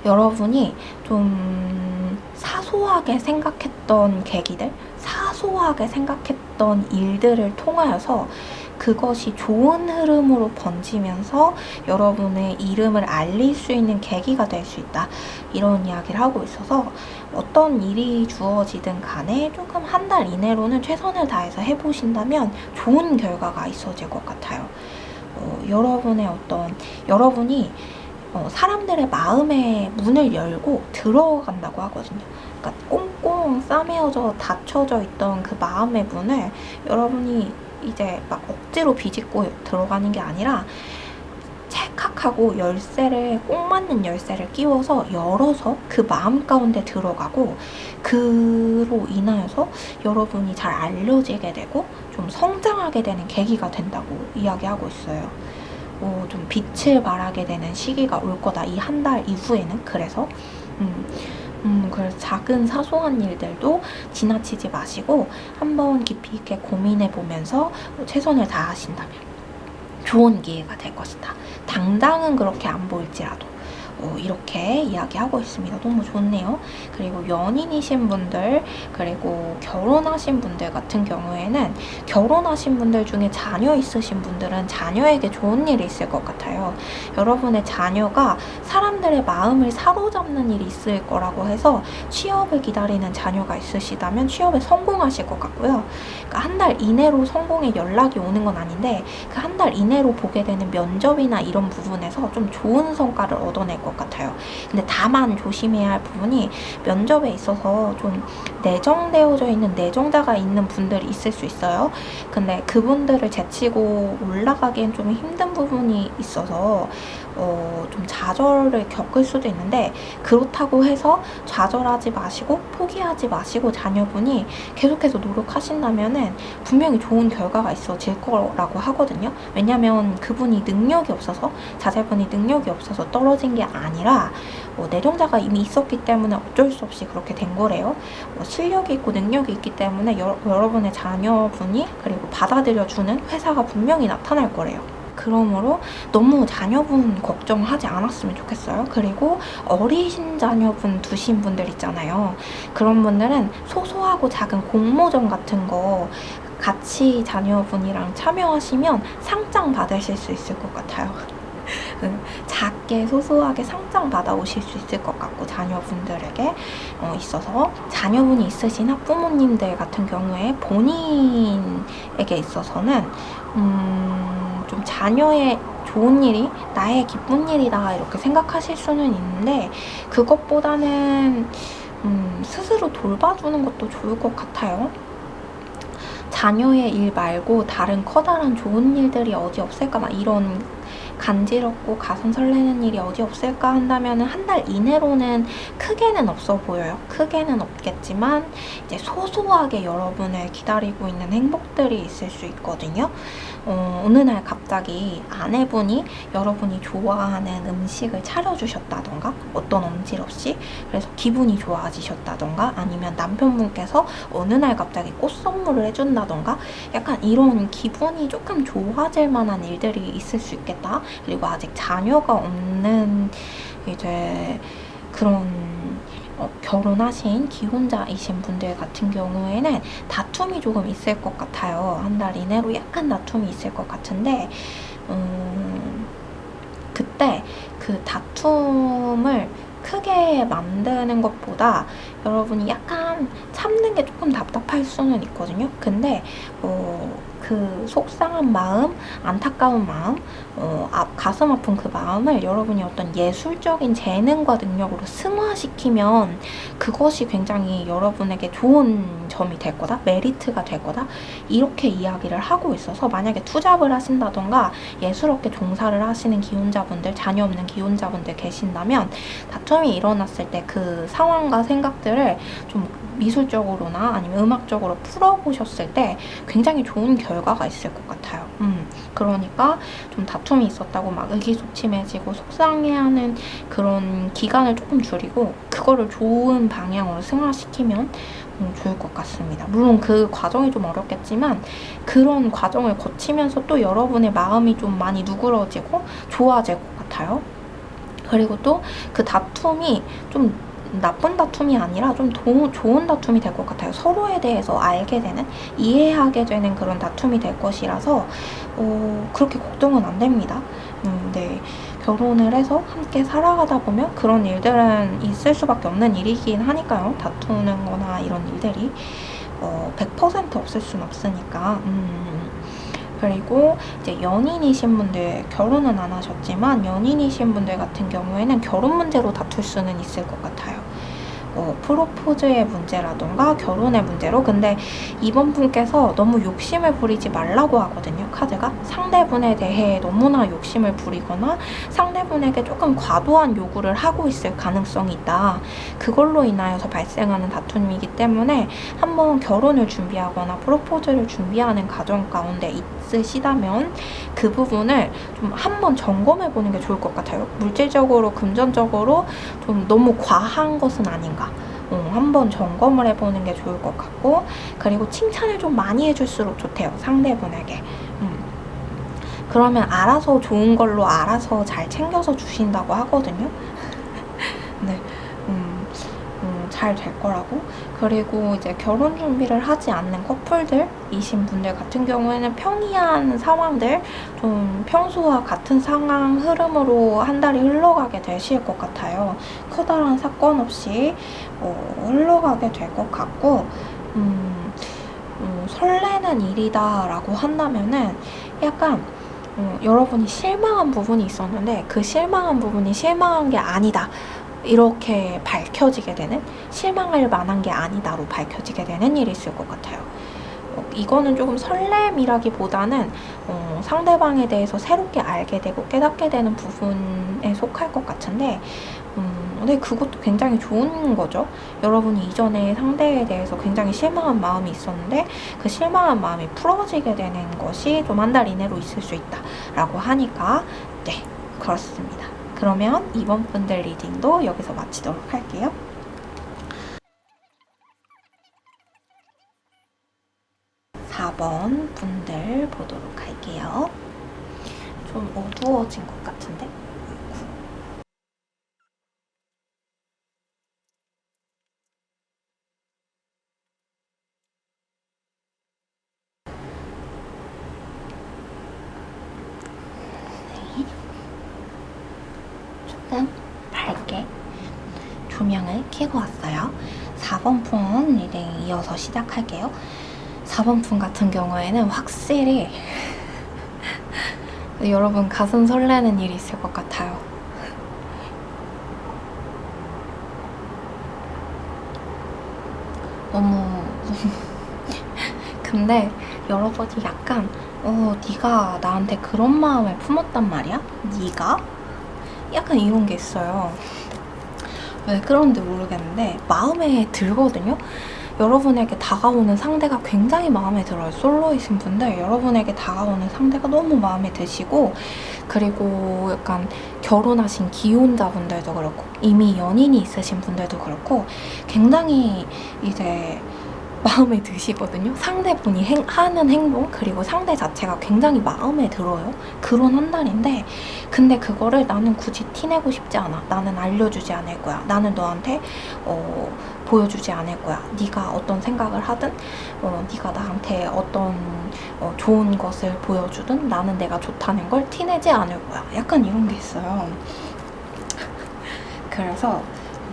여러분이 좀 사소하게 생각했던 계기들, 사소하게 생각했던 일들을 통하여서 그것이 좋은 흐름으로 번지면서 여러분의 이름을 알릴 수 있는 계기가 될 수 있다, 이런 이야기를 하고 있어서 어떤 일이 주어지든 간에 조금 한 달 이내로는 최선을 다해서 해보신다면 좋은 결과가 있어질 것 같아요. 여러분이 사람들의 마음의 문을 열고 들어간다고 하거든요. 그러니까 꽁꽁 싸매어져 닫혀져 있던 그 마음의 문을 여러분이 이제 막 억지로 비집고 들어가는 게 아니라 찰칵하고 꼭 맞는 열쇠를 끼워서 열어서 그 마음 가운데 들어가고, 그로 인하여서 여러분이 잘 알려지게 되고 좀 성장하게 되는 계기가 된다고 이야기하고 있어요. 좀 빛을 발하게 되는 시기가 올 거다, 이 한 달 이후에는. 그래서 작은 사소한 일들도 지나치지 마시고 한번 깊이 있게 고민해 보면서 최선을 다하신다면 좋은 기회가 될 것이다. 당장은 그렇게 안 보일지라도 이렇게 이야기하고 있습니다. 너무 좋네요. 그리고 연인이신 분들, 그리고 결혼하신 분들 같은 경우에는 결혼하신 분들 중에 자녀 있으신 분들은 자녀에게 좋은 일이 있을 것 같아요. 여러분의 자녀가 사람들의 마음을 사로잡는 일이 있을 거라고 해서 취업을 기다리는 자녀가 있으시다면 취업에 성공하실 것 같고요. 그러니까 한 달 이내로 성공의 연락이 오는 건 아닌데 그 한 달 이내로 보게 되는 면접이나 이런 부분에서 좀 좋은 성과를 얻어낼 것 같아요. 근데 다만 조심해야 할 부분이, 면접에 있어서 좀 내정되어져 있는 내정자가 있는 분들이 있을 수 있어요. 근데 그분들을 제치고 올라가기엔 좀 힘든 부분이 있어서 좀 좌절을 겪을 수도 있는데, 그렇다고 해서 좌절하지 마시고 포기하지 마시고 자녀분이 계속해서 노력하신다면은 분명히 좋은 결과가 있어질 거라고 하거든요. 왜냐면 그분이 능력이 없어서, 자제분이 능력이 없어서 떨어진 게 아니라 내정자가 이미 있었기 때문에 어쩔 수 없이 그렇게 된 거래요. 실력이 있고 능력이 있기 때문에 여러분의 자녀분이 그리고 받아들여주는 회사가 분명히 나타날 거래요. 그러므로 너무 자녀분 걱정하지 않았으면 좋겠어요. 그리고 어리신 자녀분 두신 분들 있잖아요. 그런 분들은 소소하고 작은 공모전 같은 거 같이 자녀분이랑 참여하시면 상장 받으실 수 있을 것 같아요. 작게 소소하게 상장 받아오실 수 있을 것 같고, 자녀분들에게 있어서, 자녀분이 있으신 학부모님들 같은 경우에 본인에게 있어서는 좀 자녀의 좋은 일이 나의 기쁜 일이다 이렇게 생각하실 수는 있는데, 그것보다는 스스로 돌봐주는 것도 좋을 것 같아요. 자녀의 일 말고 다른 커다란 좋은 일들이 어디 없을까, 막 이런 간지럽고 가슴 설레는 일이 어디 없을까 한다면 한 달 이내로는 크게는 없어 보여요. 크게는 없겠지만 이제 소소하게 여러분을 기다리고 있는 행복들이 있을 수 있거든요. 어느 날 갑자기 아내분이 여러분이 좋아하는 음식을 차려주셨다던가, 어떤 엄질 없이, 그래서 기분이 좋아지셨다던가, 아니면 남편분께서 어느 날 갑자기 꽃 선물을 해준다던가, 약간 이런 기분이 조금 좋아질 만한 일들이 있을 수 있겠다. 그리고 아직 자녀가 없는 이제 그런 결혼하신 기혼자이신 분들 같은 경우에는 다툼이 조금 있을 것 같아요. 한 달 이내로 약간 다툼이 있을 것 같은데, 그때 그 다툼을 크게 만드는 것보다 여러분이 약간 참는 게 조금 답답할 수는 있거든요. 근데 그 속상한 마음, 안타까운 마음, 가슴 아픈 그 마음을 여러분이 어떤 예술적인 재능과 능력으로 승화시키면 그것이 굉장히 여러분에게 좋은 점이 될 거다, 메리트가 될 거다, 이렇게 이야기를 하고 있어서, 만약에 투잡을 하신다던가 예술업계 종사를 하시는 기혼자분들, 자녀 없는 기혼자분들 계신다면 다툼이 일어났을 때 그 상황과 생각들을 좀 미술적으로나 아니면 음악적으로 풀어보셨을 때 굉장히 좋은 결과가 있을 것 같아요. 그러니까 좀 다툼이 있었다고 막 의기소침해지고 속상해하는 그런 기간을 조금 줄이고 그거를 좋은 방향으로 승화시키면 좋을 것 같습니다. 물론 그 과정이 좀 어렵겠지만 그런 과정을 거치면서 또 여러분의 마음이 좀 많이 누그러지고 좋아질 것 같아요. 그리고 또 그 다툼이 좀 나쁜 다툼이 아니라 좀 좋은 다툼이 될 것 같아요. 서로에 대해서 알게 되는, 이해하게 되는 그런 다툼이 될 것이라서 그렇게 걱정은 안 됩니다. 네. 결혼을 해서 함께 살아가다 보면 그런 일들은 있을 수밖에 없는 일이긴 하니까요. 다투는 거나 이런 일들이 100% 없을 순 없으니까. 그리고 이제 연인이신 분들, 결혼은 안 하셨지만 연인이신 분들 같은 경우에는 결혼 문제로 다툴 수는 있을 것 같아요. 프로포즈의 문제라던가 결혼의 문제로. 근데 이번 분께서 너무 욕심을 부리지 말라고 하거든요. 카드가 상대분에 대해 너무나 욕심을 부리거나 상대분에게 조금 과도한 요구를 하고 있을 가능성이 있다. 그걸로 인하여서 발생하는 다툼이기 때문에 한번 결혼을 준비하거나 프로포즈를 준비하는 과정 가운데 있으시다면 그 부분을 좀 한번 점검해 보는 게 좋을 것 같아요. 물질적으로, 금전적으로 좀 너무 과한 것은 아닌가, 한번 점검을 해보는 게 좋을 것 같고, 그리고 칭찬을 좀 많이 해줄수록 좋대요, 상대분에게. 그러면 알아서 좋은 걸로 알아서 잘 챙겨서 주신다고 하거든요. 네. 잘 될 거라고. 그리고 이제 결혼 준비를 하지 않는 커플들이신 분들 같은 경우에는 평이한 상황들, 좀 평소와 같은 상황 흐름으로 한 달이 흘러가게 되실 것 같아요. 커다란 사건 없이 흘러가게 될 것 같고, 설레는 일이다 라고 한다면은 약간 여러분이 실망한 부분이 있었는데 그 실망한 부분이 실망한 게 아니다, 이렇게 밝혀지게 되는, 실망할 만한 게 아니다로 밝혀지게 되는 일이 있을 것 같아요. 이거는 조금 설렘이라기보다는 상대방에 대해서 새롭게 알게 되고 깨닫게 되는 부분에 속할 것 같은데, 근데 그것도 굉장히 좋은 거죠. 여러분이 이전에 상대에 대해서 굉장히 실망한 마음이 있었는데 그 실망한 마음이 풀어지게 되는 것이 좀 한 달 이내로 있을 수 있다 라고 하니까, 네, 그렇습니다. 그러면 이번 분들 리딩도 여기서 마치도록 할게요. (4번) 분들 보도록 할게요. 좀 어두워진 것 같은데? 네. 조금 밝게 조명을 켜고 왔어요. 4번 분 리딩 이어서 시작할게요. 4번 분 같은 경우에는 확실히 여러분 가슴 설레는 일이 있을 것 같아요. 너무 근데 여러분이 약간 네가 나한테 그런 마음을 품었단 말이야? 네가? 약간 이런 게 있어요. 왜 그런지 모르겠는데 마음에 들거든요? 여러분에게 다가오는 상대가 굉장히 마음에 들어요. 솔로이신 분들, 여러분에게 다가오는 상대가 너무 마음에 드시고, 그리고 약간 결혼하신 기혼자분들도 그렇고 이미 연인이 있으신 분들도 그렇고 굉장히 이제 마음에 드시거든요. 상대분이 하는 행동, 그리고 상대 자체가 굉장히 마음에 들어요. 그런 한 달인데, 근데 그거를 나는 굳이 티내고 싶지 않아. 나는 알려주지 않을 거야. 나는 너한테 보여주지 않을 거야. 네가 어떤 생각을 하든 네가 나한테 어떤 좋은 것을 보여주든 나는 내가 좋다는 걸 티내지 않을 거야. 약간 이런 게 있어요. 그래서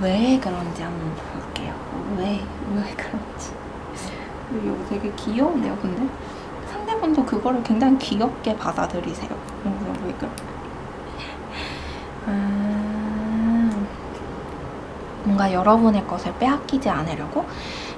왜 그런지 한번 볼게요. 왜 그런지. 이거 되게 귀여운데요, 근데? 상대분도 그거를 굉장히 귀엽게 받아들이세요. 왜 그래? 뭔가 여러분의 것을 빼앗기지 않으려고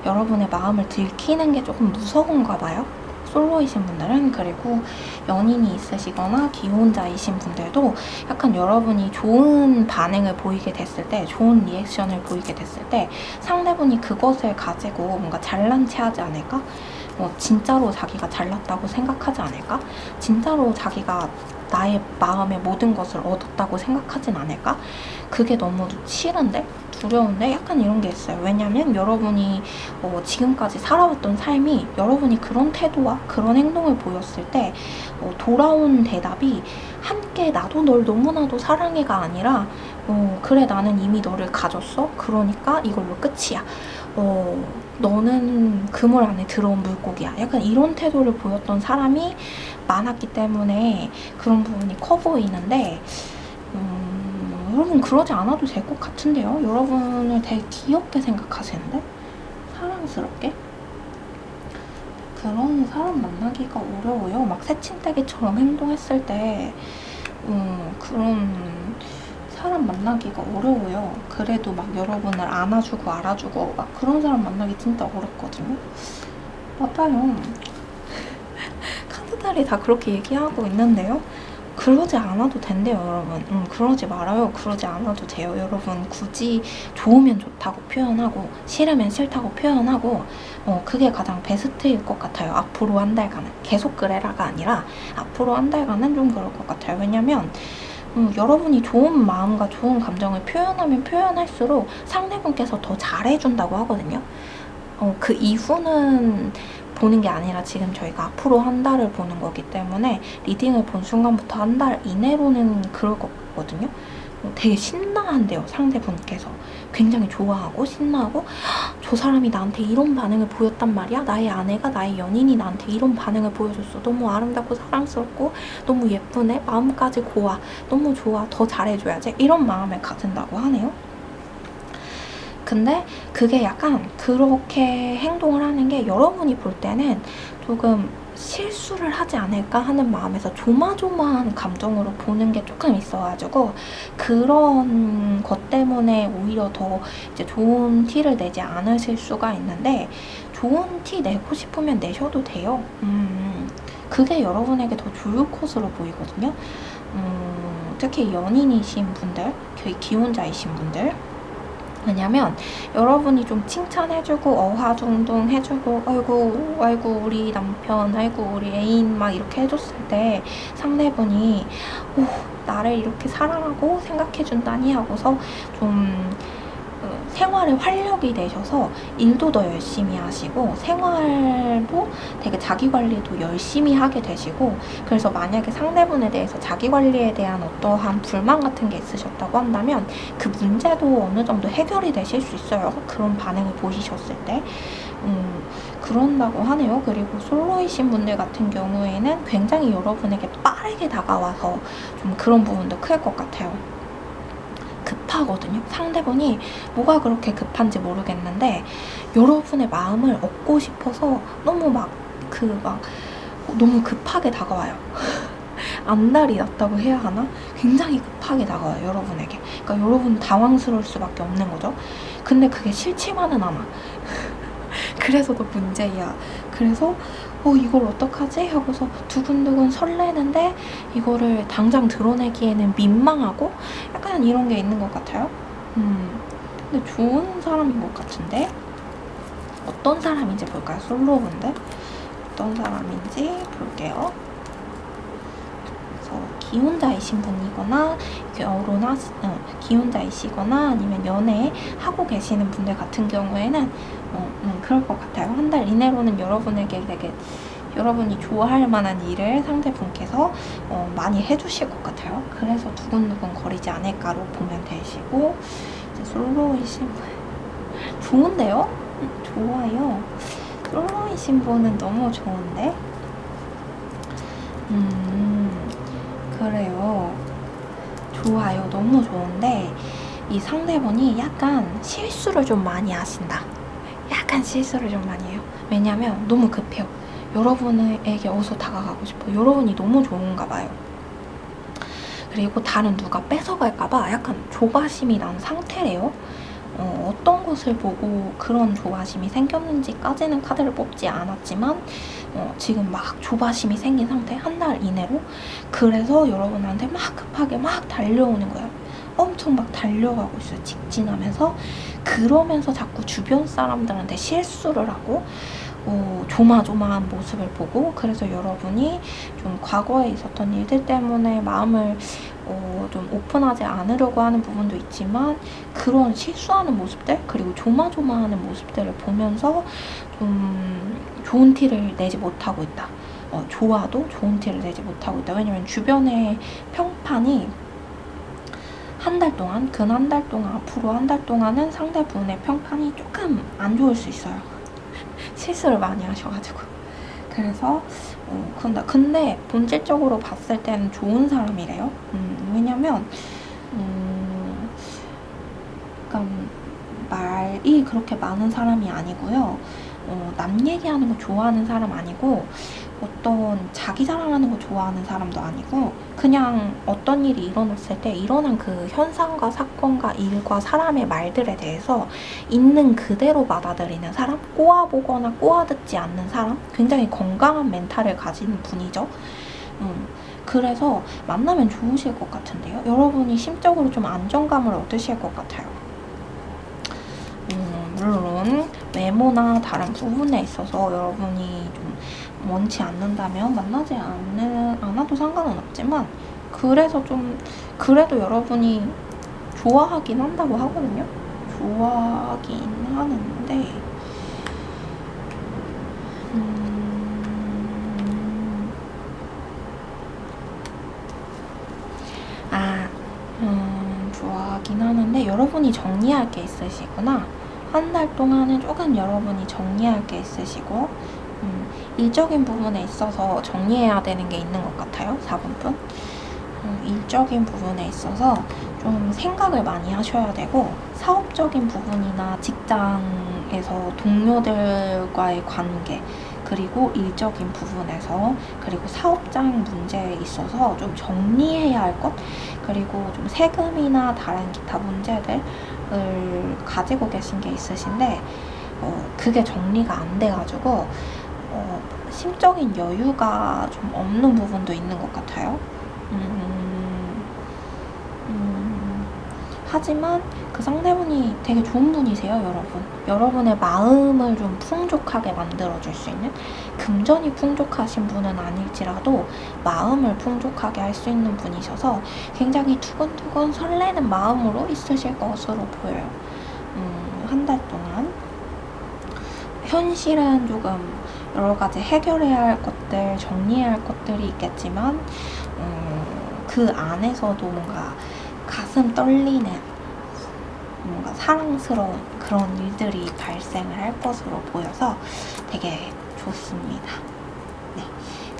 여러분의 마음을 들키는 게 조금 무서운가 봐요. 솔로이신 분들은. 그리고 연인이 있으시거나 기혼자이신 분들도 약간 여러분이 좋은 반응을 보이게 됐을 때, 좋은 리액션을 보이게 됐을 때 상대분이 그것을 가지고 뭔가 잘난 체 하지 않을까? 진짜로 자기가 잘났다고 생각하지 않을까? 진짜로 자기가 나의 마음의 모든 것을 얻었다고 생각하진 않을까? 그게 너무 싫은데? 두려운데? 약간 이런 게 있어요. 왜냐면 여러분이 지금까지 살아왔던 삶이 여러분이 그런 태도와 그런 행동을 보였을 때 돌아온 대답이 함께 나도 널 너무나도 사랑해가 아니라 그래 나는 이미 너를 가졌어? 그러니까 이걸로 끝이야. 너는 그물 안에 들어온 물고기야. 약간 이런 태도를 보였던 사람이 많았기 때문에 그런 부분이 커 보이는데 여러분 그러지 않아도 될 것 같은데요? 여러분을 되게 귀엽게 생각하시는데? 사랑스럽게? 그런 사람 만나기가 어려워요. 막 새침대기처럼 행동했을 때 그런 사람 만나기가 어려워요. 그래도 막 여러분을 안아주고 알아주고 막 그런 사람 만나기 진짜 어렵거든요. 맞아요. 카드들이 다 그렇게 얘기하고 있는데요. 그러지 않아도 된대요, 여러분. 그러지 말아요. 그러지 않아도 돼요. 여러분 굳이 좋으면 좋다고 표현하고 싫으면 싫다고 표현하고 그게 가장 베스트일 것 같아요. 앞으로 한 달간은. 계속 그래라가 아니라 앞으로 한 달간은 좀 그럴 것 같아요. 왜냐면 여러분이 좋은 마음과 좋은 감정을 표현하면 표현할수록 상대분께서 더 잘해준다고 하거든요. 그 이후는 보는 게 아니라 지금 저희가 앞으로 한 달을 보는 거기 때문에 리딩을 본 순간부터 한 달 이내로는 그럴 것 같거든요. 되게 신나한데요, 상대분께서. 굉장히 좋아하고 신나고 저 사람이 나한테 이런 반응을 보였단 말이야. 나의 아내가, 나의 연인이 나한테 이런 반응을 보여줬어. 너무 아름답고 사랑스럽고 너무 예쁘네. 마음까지 고와. 너무 좋아. 더 잘해줘야지. 이런 마음을 가진다고 하네요. 근데 그게 약간 그렇게 행동을 하는 게 여러분이 볼 때는 조금 실수를 하지 않을까 하는 마음에서 조마조마한 감정으로 보는 게 조금 있어가지고 그런 것 때문에 오히려 더 이제 좋은 티를 내지 않으실 수가 있는데 좋은 티 내고 싶으면 내셔도 돼요. 그게 여러분에게 더 좋을 것으로 보이거든요. 특히 연인이신 분들, 기혼자이신 분들. 왜냐면 여러분이 좀 칭찬해주고 어화둥둥 해주고 아이고 우리 남편, 아이고 우리 애인 막 이렇게 해줬을 때 상대분이 오, 나를 이렇게 사랑하고 생각해준다니 하고서 좀 생활에 활력이 되셔서 일도 더 열심히 하시고 생활도 되게 자기관리도 열심히 하게 되시고, 그래서 만약에 상대분에 대해서 자기관리에 대한 어떠한 불만 같은 게 있으셨다고 한다면 그 문제도 어느 정도 해결이 되실 수 있어요. 그런 반응을 보이셨을 때. 그런다고 하네요. 그리고 솔로이신 분들 같은 경우에는 굉장히 여러분에게 빠르게 다가와서 좀 그런 부분도 클 것 같아요. 급하거든요. 상대분이 뭐가 그렇게 급한지 모르겠는데 여러분의 마음을 얻고 싶어서 너무 너무 급하게 다가와요. 안달이 났다고 해야 하나? 굉장히 급하게 다가와요, 여러분에게. 그러니까 여러분 당황스러울 수밖에 없는 거죠. 근데 그게 싫지만은 않아. 그래서 더 문제야. 그래서 이걸 어떡하지? 하고서 두근두근 설레는데 이거를 당장 드러내기에는 민망하고 약간 이런 게 있는 것 같아요. 근데 좋은 사람인 것 같은데 어떤 사람인지 볼까요? 솔로분들 어떤 사람인지 볼게요. 그래서 기혼자이신 분이거나 기혼자이시거나 아니면 연애하고 계시는 분들 같은 경우에는 그럴 것 같아요. 한 달 이내로는 여러분에게 되게 여러분이 좋아할 만한 일을 상대분께서 많이 해주실 것 같아요. 그래서 두근두근 거리지 않을까로 보면 되시고, 이제 솔로이신 분 좋은데요? 좋아요. 솔로이신 분은 너무 좋은데? 그래요. 좋아요. 너무 좋은데 이 상대분이 약간 실수를 좀 많이 하신다. 약간 실수를 좀 많이 해요. 왜냐면 너무 급해요. 여러분에게 어서 다가가고 싶어요. 여러분이 너무 좋은가 봐요. 그리고 다른 누가 뺏어갈까봐 약간 조바심이 난 상태래요. 어떤 것을 보고 그런 조바심이 생겼는지까지는 카드를 뽑지 않았지만 지금 막 조바심이 생긴 상태, 한 달 이내로. 그래서 여러분한테 막 급하게 막 달려오는 거예요. 엄청 막 달려가고 있어요. 직진하면서. 그러면서 자꾸 주변 사람들한테 실수를 하고 조마조마한 모습을 보고, 그래서 여러분이 좀 과거에 있었던 일들 때문에 마음을 좀 오픈하지 않으려고 하는 부분도 있지만 그런 실수하는 모습들 그리고 조마조마하는 모습들을 보면서 좀 좋은 티를 내지 못하고 있다. 좋아도 좋은 티를 내지 못하고 있다. 왜냐면 주변의 평판이 한 달 동안, 앞으로 한 달 동안은 상대분의 평판이 조금 안 좋을 수 있어요. 실수를 많이 하셔가지고. 그래서 근데 본질적으로 봤을 때는 좋은 사람이래요. 왜냐면 그러니까 말이 그렇게 많은 사람이 아니고요. 남 얘기하는 거 좋아하는 사람 아니고 어떤 자기 자랑하는 거 좋아하는 사람도 아니고 그냥 어떤 일이 일어났을 때 일어난 그 현상과 사건과 일과 사람의 말들에 대해서 있는 그대로 받아들이는 사람, 꼬아보거나 꼬아듣지 않는 사람, 굉장히 건강한 멘탈을 가진 분이죠. 그래서 만나면 좋으실 것 같은데요. 여러분이 심적으로 좀 안정감을 얻으실 것 같아요. 물론 외모나 다른 부분에 있어서 여러분이 좀 원치 않는다면 만나지 않아도 상관은 없지만 그래도 여러분이 좋아하긴 한다고 하거든요. 좋아하긴 하는데 좋아하긴 하는데 여러분이 정리할 게 있으시구나. 한 달 동안은 조금 여러분이 정리할 게 있으시고 일적인 부분에 있어서 정리해야 되는 게 있는 것 같아요. 4번분. 일적인 부분에 있어서 좀 생각을 많이 하셔야 되고, 사업적인 부분이나 직장에서 동료들과의 관계, 그리고 일적인 부분에서, 그리고 사업장 문제에 있어서 좀 정리해야 할 것, 그리고 좀 세금이나 다른 기타 문제들을 가지고 계신 게 있으신데 그게 정리가 안 돼가지고 심적인 여유가 좀 없는 부분도 있는 것 같아요. 하지만 그 상대분이 되게 좋은 분이세요, 여러분. 여러분의 마음을 좀 풍족하게 만들어줄 수 있는, 금전이 풍족하신 분은 아닐지라도 마음을 풍족하게 할 수 있는 분이셔서 굉장히 두근두근 설레는 마음으로 있으실 것으로 보여요. 한 달 동안. 현실은 조금 여러 가지 해결해야 할 것들, 정리해야 할 것들이 있겠지만 그 안에서도 뭔가 가슴 떨리는, 뭔가 사랑스러운 그런 일들이 발생을 할 것으로 보여서 되게 좋습니다. 네,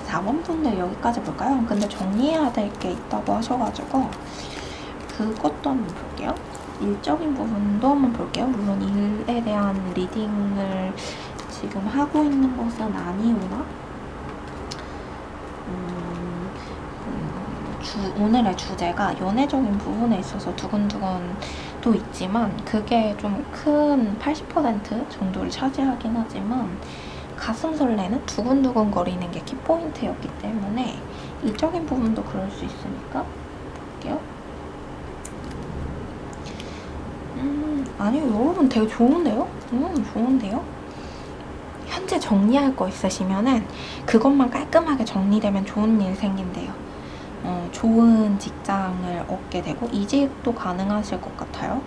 4번 분들 여기까지 볼까요? 근데 정리해야 될 게 있다고 하셔가지고 그것도 한번 볼게요. 일적인 부분도 한번 볼게요. 물론 일에 대한 리딩을 지금 하고 있는 것은 아니오나 오늘의 주제가 연애적인 부분에 있어서 두근두근도 있지만 그게 좀 큰 80% 정도를 차지하긴 하지만 가슴 설레는 두근두근 거리는 게 키포인트였기 때문에 일적인 부분도 그럴 수 있으니까 볼게요. 아니요, 여러분 되게 좋은데요? 좋은데요? 현재 정리할 거 있으시면은 그것만 깔끔하게 정리되면 좋은 일 생긴대요. 좋은 직장을 얻게 되고 이직도 가능하실 것 같아요.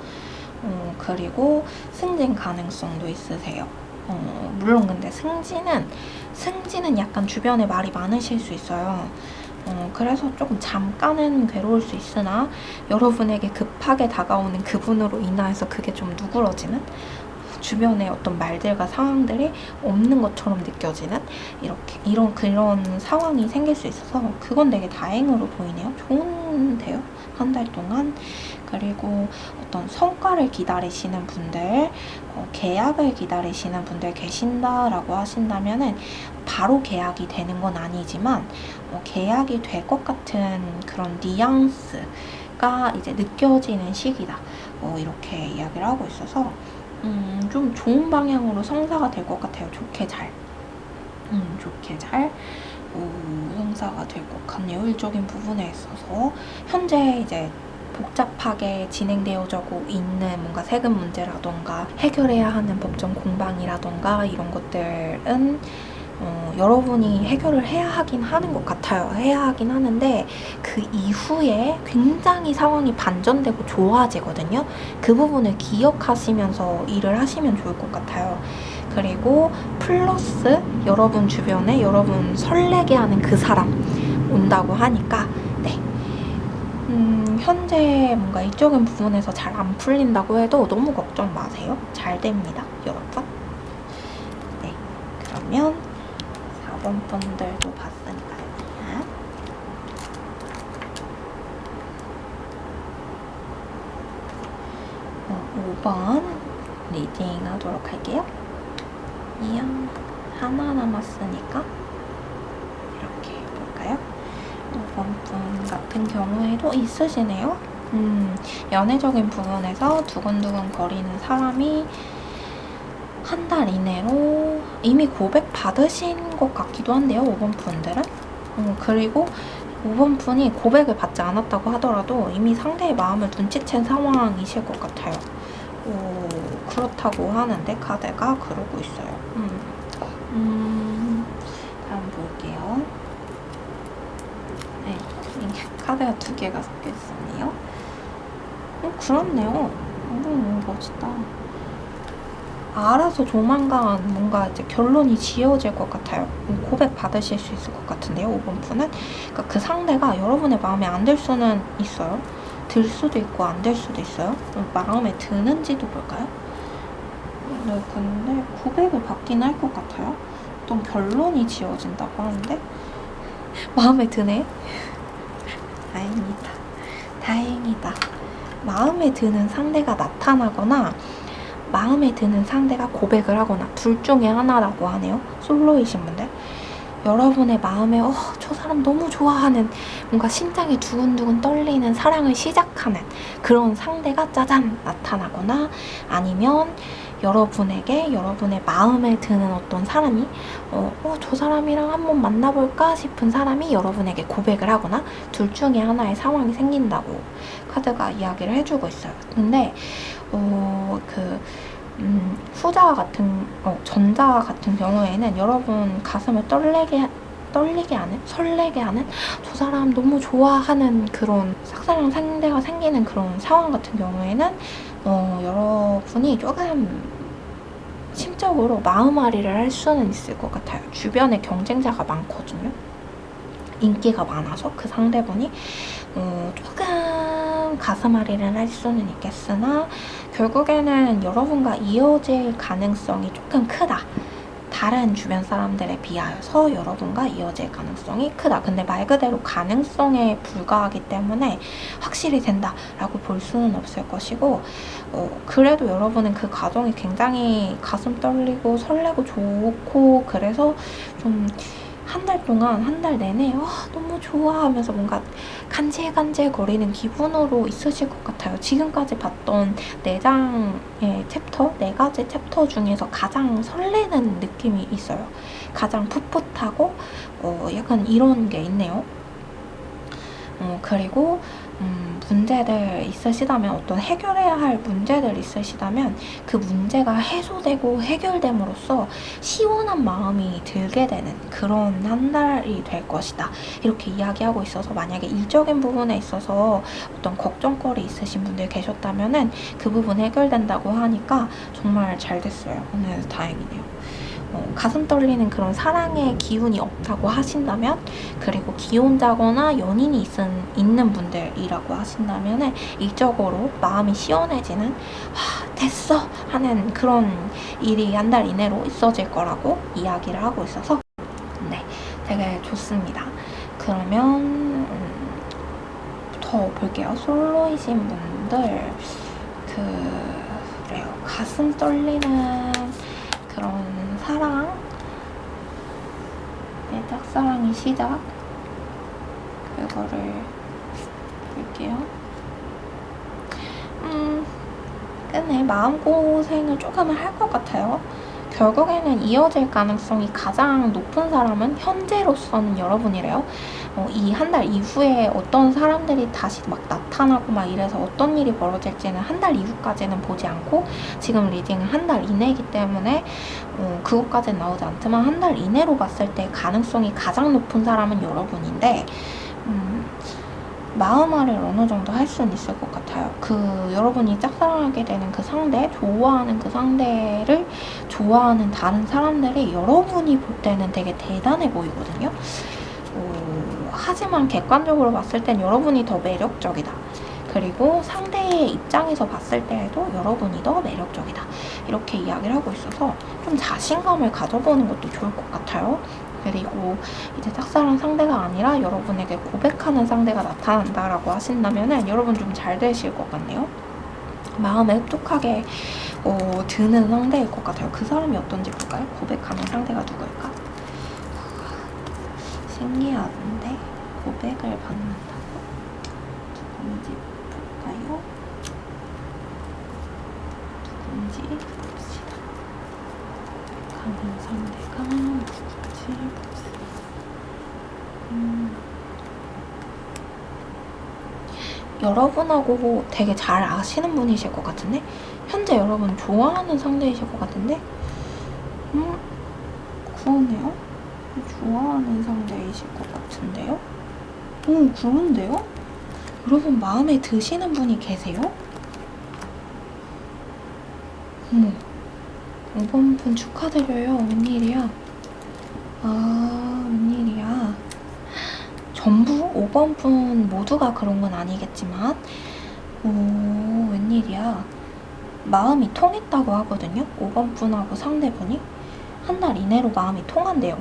그리고 승진 가능성도 있으세요. 물론 근데 승진은 약간 주변에 말이 많으실 수 있어요. 그래서 조금 잠깐은 괴로울 수 있으나 여러분에게 급하게 다가오는 그분으로 인하여서 그게 좀 누그러지는, 주변에 어떤 말들과 상황들이 없는 것처럼 느껴지는 그런 상황이 생길 수 있어서 그건 되게 다행으로 보이네요. 좋은데요? 한 달 동안. 그리고 어떤 성과를 기다리시는 분들, 계약을 기다리시는 분들 계신다라고 하신다면은 바로 계약이 되는 건 아니지만 계약이 될 것 같은 그런 뉘앙스가 이제 느껴지는 시기다. 이렇게 이야기를 하고 있어서 좀 좋은 방향으로 성사가 될 것 같아요. 좋게 잘 성사가 될 것 같네요. 일적인 부분에 있어서 현재 이제 복잡하게 진행되어지고 있는 뭔가 세금 문제라던가 해결해야 하는 법정 공방이라던가 이런 것들은 여러분이 해결을 해야 하긴 하는 것 같아요. 해야 하긴 하는데 그 이후에 굉장히 상황이 반전되고 좋아지거든요. 그 부분을 기억하시면서 일을 하시면 좋을 것 같아요. 그리고 플러스 여러분 주변에 여러분 설레게 하는 그 사람 온다고 하니까 네. 현재 뭔가 이쪽인 부분에서 잘 안 풀린다고 해도 너무 걱정 마세요. 잘 됩니다, 여러분. 네, 그러면 4번 분들도 봤으니까요. 5번 리딩 하도록 할게요. 하나 남았으니까 이렇게 볼까요? 5번 분 같은 경우에도 있으시네요. 연애적인 부분에서 두근두근 거리는 사람이 한 달 이내로 이미 고백 받으신 것 같기도 한데요, 5번 분들은. 그리고 5번 분이 고백을 받지 않았다고 하더라도 이미 상대의 마음을 눈치챈 상황이실 것 같아요. 그렇다고 하는데 카드가 그러고 있어요. 다음 볼게요. 네, 카드가 2개가 섞여 있었네요. 그렇네요. 멋있다. 알아서 조만간 뭔가 이제 결론이 지어질 것 같아요. 고백 받으실 수 있을 것 같은데요, 5번 분은. 그러니까 그 상대가 여러분의 마음에 안 들 수는 있어요. 들 수도 있고 안 들 수도 있어요. 마음에 드는지도 볼까요? 네, 근데 고백을 받긴 할 것 같아요. 어떤 결론이 지어진다고 하는데 마음에 드네. 다행이다. 마음에 드는 상대가 나타나거나 마음에 드는 상대가 고백을 하거나 둘 중에 하나라고 하네요. 솔로이신 분들. 여러분의 마음에 저 사람 너무 좋아하는, 뭔가 심장이 두근두근 떨리는 사랑을 시작하는 그런 상대가 짜잔 나타나거나, 아니면 여러분에게 여러분의 마음에 드는 어떤 사람이 저 사람이랑 한번 만나볼까 싶은 사람이 여러분에게 고백을 하거나 둘 중에 하나의 상황이 생긴다고 카드가 이야기를 해주고 있어요. 근데 전자 같은 경우에는 여러분 가슴을 설레게 하는 저 사람 너무 좋아하는 그런 짝사랑 상대가 생기는 그런 상황 같은 경우에는 여러분이 조금 심적으로 마음앓이를 할 수는 있을 것 같아요. 주변에 경쟁자가 많거든요. 인기가 많아서 그 상대분이 조금 가슴앓이를 할 수는 있겠으나 결국에는 여러분과 이어질 가능성이 조금 크다. 다른 주변 사람들에 비하여서 여러분과 이어질 가능성이 크다. 근데 말 그대로 가능성에 불과하기 때문에 확실히 된다라고 볼 수는 없을 것이고 그래도 여러분은 그 과정이 굉장히 가슴 떨리고 설레고 좋고 그래서 좀 한 달 동안, 한 달 내내 너무 좋아 하면서 뭔가 간질간질 거리는 기분으로 있으실 것 같아요. 지금까지 봤던 4장의 챕터, 4가지 챕터 중에서 가장 설레는 느낌이 있어요. 가장 풋풋하고 약간 이런 게 있네요. 그리고 문제들 있으시다면 어떤 해결해야 할 문제들 있으시다면 그 문제가 해소되고 해결됨으로써 시원한 마음이 들게 되는 그런 한 달이 될 것이다. 이렇게 이야기하고 있어서 만약에 일적인 부분에 있어서 어떤 걱정거리 있으신 분들 계셨다면은 그 부분 해결된다고 하니까 정말 잘 됐어요. 오늘 다행이네요. 가슴 떨리는 그런 사랑의 기운이 없다고 하신다면 그리고 기혼자거나 연인이 있는 분들이라고 하신다면 일적으로 마음이 시원해지는 됐어 하는 그런 일이 한 달 이내로 있어질 거라고 이야기를 하고 있어서 네, 되게 좋습니다. 그러면 더 볼게요. 솔로이신 분들 그래요. 가슴 떨리는 그런 사랑, 내 짝사랑의 시작 그거를 볼게요. 끝내 마음고생을 조금은 할 것 같아요. 결국에는 이어질 가능성이 가장 높은 사람은 현재로서는 여러분이래요. 이 한 달 이후에 어떤 사람들이 다시 막 나타나고 막 이래서 어떤 일이 벌어질지는 한 달 이후까지는 보지 않고 지금 리딩은 한 달 이내이기 때문에 그것까지는 나오지 않지만 한 달 이내로 봤을 때 가능성이 가장 높은 사람은 여러분인데 마음앓이를 어느 정도 할 수는 있을 것 같아요. 여러분이 짝사랑하게 되는 그 상대, 좋아하는 그 상대를 좋아하는 다른 사람들이 여러분이 볼 때는 되게 대단해 보이거든요. 하지만 객관적으로 봤을 땐 여러분이 더 매력적이다. 그리고 상대의 입장에서 봤을 때에도 여러분이 더 매력적이다. 이렇게 이야기를 하고 있어서 좀 자신감을 가져보는 것도 좋을 것 같아요. 그리고 이제 짝사랑 상대가 아니라 여러분에게 고백하는 상대가 나타난다라고 하신다면은 여러분 좀 잘 되실 것 같네요. 마음에 흡족하게 드는 상대일 것 같아요. 그 사람이 어떤지 볼까요? 고백하는 상대가 누구일까? 신기하던데 고백을 받는다고? 누군지 볼까요? 누군지 봅시다. 가는 상대가 누군지 봅시다. 여러분하고 되게 잘 아시는 분이실 것 같은데? 현재 여러분 좋아하는 상대이실 것 같은데? 그러네요? 좋아하는 상대이실 것 같은데요? 그런데요? 여러분 마음에 드시는 분이 계세요? 5번 분 축하드려요. 웬일이야? 웬일이야? 전부 5번 분 모두가 그런 건 아니겠지만 웬일이야? 마음이 통했다고 하거든요. 5번 분하고 상대분이 한 달 이내로 마음이 통한대요.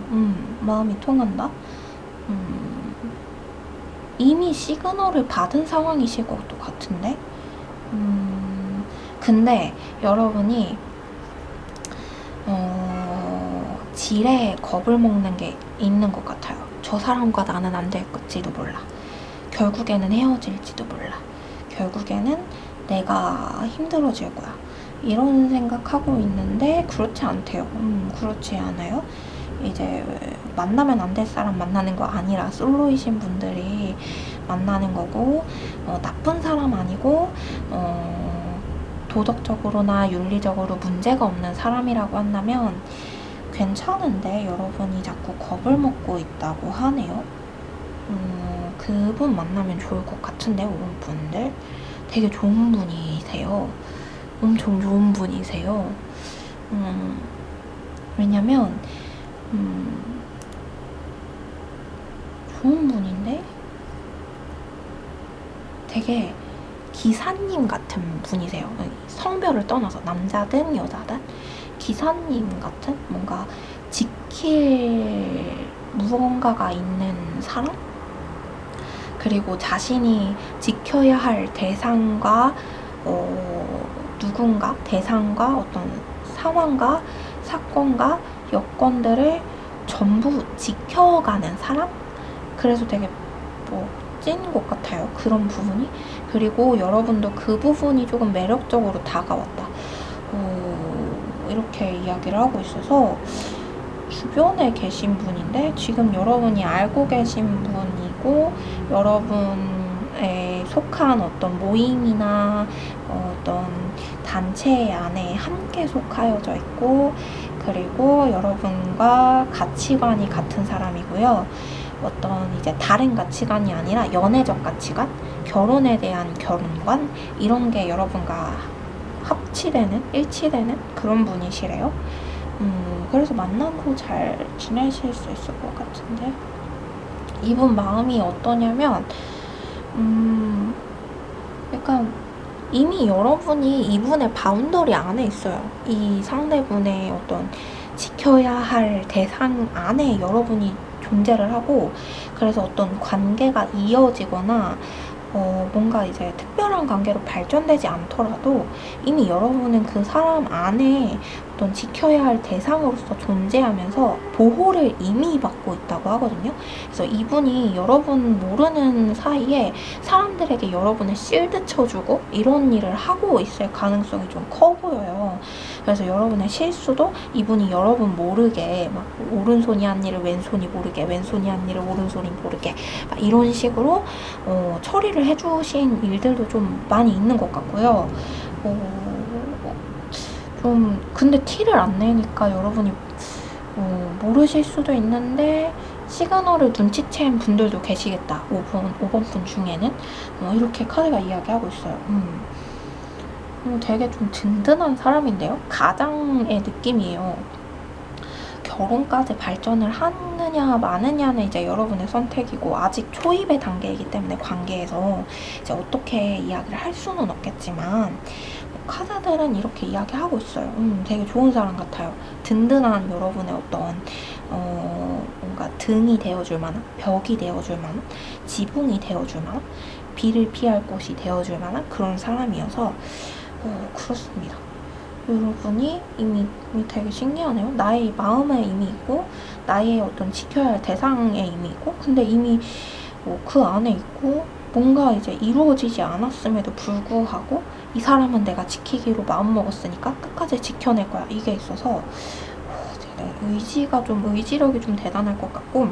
마음이 통한다. 이미 시그널을 받은 상황이실 것도 같은데 근데 여러분이 지레 겁을 먹는 게 있는 것 같아요. 저 사람과 나는 안 될지도 몰라. 결국에는 헤어질지도 몰라. 결국에는 내가 힘들어질 거야. 이런 생각하고 있는데 그렇지 않대요. 그렇지 않아요. 이제 만나면 안 될 사람 만나는 거 아니라 솔로이신 분들이 만나는 거고, 나쁜 사람 아니고 도덕적으로나 윤리적으로 문제가 없는 사람이라고 한다면 괜찮은데 여러분이 자꾸 겁을 먹고 있다고 하네요. 그분 만나면 좋을 것 같은데, 오른분들 되게 좋은 분이세요. 엄청 좋은 분이세요. 왜냐면 좋은 분인데 되게 기사님 같은 분이세요. 성별을 떠나서 남자든 여자든 기사님 같은, 뭔가 지킬 무언가가 있는 사람? 그리고 자신이 지켜야 할 대상과 누군가, 대상과 어떤 상황과 사건과 여건들을 전부 지켜가는 사람? 그래서 되게 멋진 것 같아요, 그런 부분이. 그리고 여러분도 그 부분이 조금 매력적으로 다가왔다, 이렇게 이야기를 하고 있어서 주변에 계신 분인데, 지금 여러분이 알고 계신 분이고, 여러분에 속한 어떤 모임이나 어떤 단체 안에 함께 속하여져 있고, 그리고 여러분과 가치관이 같은 사람이고요. 어떤 이제 다른 가치관이 아니라 연애적 가치관, 결혼에 대한 결혼관, 이런 게 여러분과 합치되는, 일치되는 그런 분이시래요. 그래서 만나고 잘 지내실 수 있을 것 같은데, 이분 마음이 어떠냐면 약간 이미 여러분이 이분의 바운더리 안에 있어요. 이 상대분의 어떤 지켜야 할 대상 안에 여러분이 존재를 하고, 그래서 어떤 관계가 이어지거나 뭔가 이제 특별한 관계로 발전되지 않더라도 이미 여러분은 그 사람 안에 어떤 지켜야 할 대상으로서 존재하면서 보호를 이미 받고 있다고 하거든요. 그래서 이분이 여러분 모르는 사이에 사람들에게 여러분을 실드 쳐주고 이런 일을 하고 있을 가능성이 좀 커 보여요. 그래서 여러분의 실수도 이분이 여러분 모르게 막 오른손이 한 일을 왼손이 모르게, 왼손이 한 일을 오른손이 모르게 막 이런 식으로 처리를 해주신 일들도 좀 많이 있는 것 같고요. 좀 근데 티를 안 내니까 여러분이 모르실 수도 있는데 시그널을 눈치챈 분들도 계시겠다. 5번 분 중에는 이렇게 카드가 이야기하고 있어요. 되게 좀 든든한 사람인데요. 가장의 느낌이에요. 결혼까지 발전을 하느냐 마느냐는 이제 여러분의 선택이고, 아직 초입의 단계이기 때문에 관계에서 이제 어떻게 이야기를 할 수는 없겠지만, 카드들은 이렇게 이야기하고 있어요. 되게 좋은 사람 같아요. 든든한 여러분의 어떤 뭔가 등이 되어줄 만한, 벽이 되어줄 만한, 지붕이 되어줄 만한, 비를 피할 곳이 되어줄 만한 그런 사람이어서 그렇습니다. 여러분이 이미 되게 신기하네요. 나의 마음에 이미 있고, 나의 어떤 지켜야 할 대상에 이미 있고, 근데 이미 그 안에 있고, 뭔가 이제 이루어지지 않았음에도 불구하고 이 사람은 내가 지키기로 마음먹었으니까 끝까지 지켜낼 거야, 이게 있어서 의지력이 좀 대단할 것 같고,